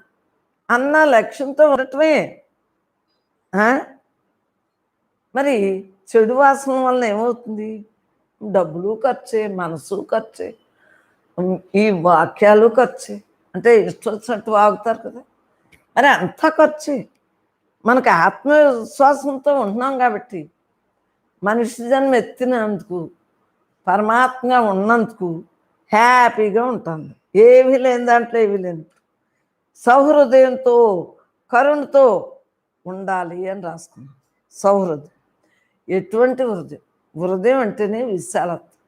అన్న లక్ష్యంతో ఉండటమే. మరి చెడు వాసన వలన ఏమవుతుంది? డబ్బులు ఖర్చే, మనసు ఖర్చే, ఈ వాక్యాలు ఖర్చే. అంటే ఇష్టం వచ్చినట్టు వాగుతారు కదా, మరి అంతా ఖర్చే. మనకు ఆత్మవిశ్వాసంతో ఉంటున్నాం కాబట్టి, మనిషి జన్మ ఎత్తినందుకు, పరమాత్మగా ఉన్నందుకు హ్యాపీగా ఉంటుంది. ఏమీ లేని దాంట్లో ఏమీ లేదు. సౌహృదయంతో, కరుణతో ఉండాలి అని రాసుకున్నాం. సౌహృదయం ఎటువంటి హృదయం? హృదయం అంటేనే విశాలత్వం.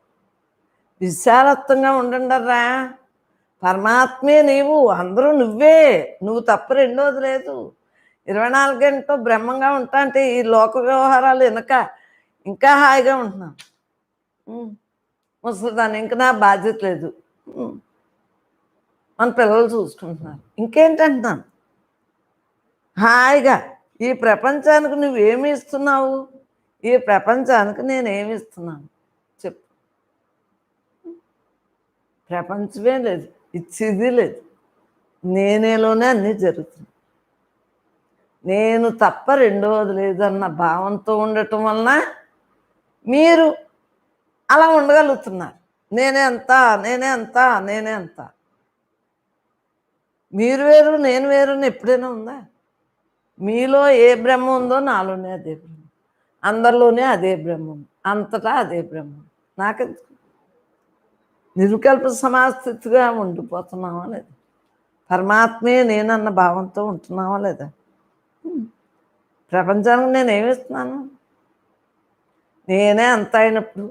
విశాలత్వంగా ఉండండిరా. పరమాత్మే నీవు, అందరూ నువ్వే, నువ్వు తప్ప రెండోది లేదు. 24 గంటలు బ్రహ్మంగా ఉంటా అంటే ఈ లోక వ్యవహారాలు వెనక ఇంకా హాయిగా ఉంటున్నాను. ముసలిదాన్ని, ఇంకా నా బాధ్యత లేదు, మన పిల్లలు చూసుకుంటున్నారు, ఇంకేంటంటున్నాను. హాయిగా ఈ ప్రపంచానికి నువ్వేమి ఇస్తున్నావు? ఈ ప్రపంచానికి నేనేమి ఇస్తున్నాను చెప్పు. ప్రపంచమే లేదు, ఇచ్చేది లేదు. నేనేలోనే అన్నీ జరుగుతుంది. నేను తప్ప రెండవది లేదన్న భావంతో ఉండటం వలన మీరు అలా ఉండగలుగుతున్నారు. నేనే అంత, నేనే అంత, నేనే అంత. మీరు వేరు, నేను వేరు అని ఎప్పుడైనా ఉందా? మీలో ఏ బ్రహ్మ ఉందో నాలోనే అదే బ్రహ్మ, అందరిలోనే అదే బ్రహ్మం, అంతటా అదే బ్రహ్మం. నాకెందుకు? నిర్వికల్ప సమాస్థితిగా ఉండిపోతున్నావా లేదా? పరమాత్మే నేనన్న భావంతో ఉంటున్నావా లేదా? ప్రపంచానికి నేనేమిస్తున్నాను? నేనే అంత అయినప్పుడు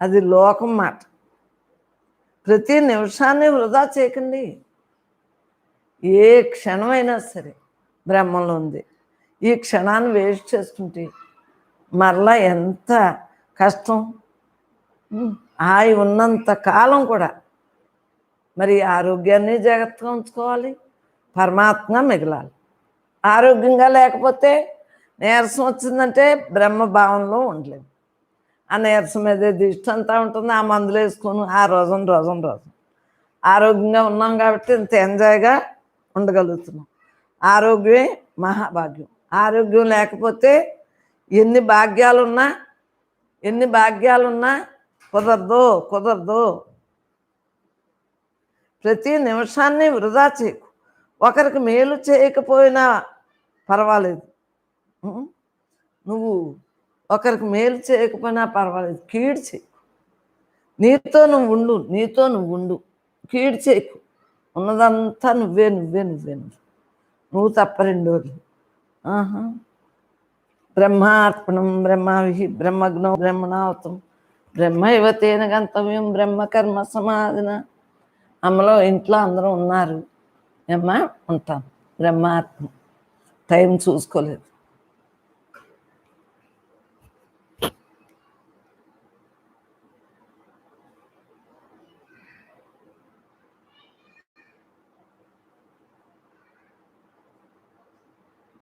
అది లోకం మాట. ప్రతి నిమిషాన్ని వృధా చేయకండి. ఏ క్షణమైనా సరే బ్రహ్మంలో ఉంది. ఈ క్షణాన్ని వేస్ట్ చేసుకుంటే మరలా ఎంత కష్టం. హాయి ఉన్నంత కాలం కూడా మరి ఆరోగ్యాన్ని జాగ్రత్తగా ఉంచుకోవాలి, పరమాత్మ మిగలాలి. ఆరోగ్యంగా లేకపోతే నీరసం వచ్చిందంటే బ్రహ్మభావంలో ఉండలేము. ఆ నీరసం మీద దిష్టి అంతా ఉంటుంది, ఆ మందులు వేసుకొని ఆ రోజు ఆరోగ్యంగా ఉన్నాం కాబట్టి ఇంత ఎంజాయ్గా ఉండగలుగుతున్నాం. ఆరోగ్యమే మహాభాగ్యం. ఆరోగ్యం లేకపోతే ఎన్ని భాగ్యాలున్నా కుదరదు. ప్రతి నిమిషాన్ని వృధా చేయకు. ఒకరికి మేలు చేయకపోయినా పర్వాలేదు, నువ్వు ఒకరికి మేలు చేయకపోయినా పర్వాలేదు, కీడు చేయకు. నీతో నువ్వు ఉండు, కీడు చేయకు. ఉన్నదంతా నువ్వే. నువ్వు తప్ప రెండోది. బ్రహ్మార్పణం బ్రహ్మావిహి బ్రహ్మజ్ఞో బ్రహ్మణావతం బ్రహ్మైవ తేన గంతవ్యం బ్రహ్మకర్మ సమాధిన. అమ్మలో ఇంట్లో అందరూ ఉన్నారు, ఉంటాం. బ్రహ్మార్పణం. టైం చూసుకోలేదు.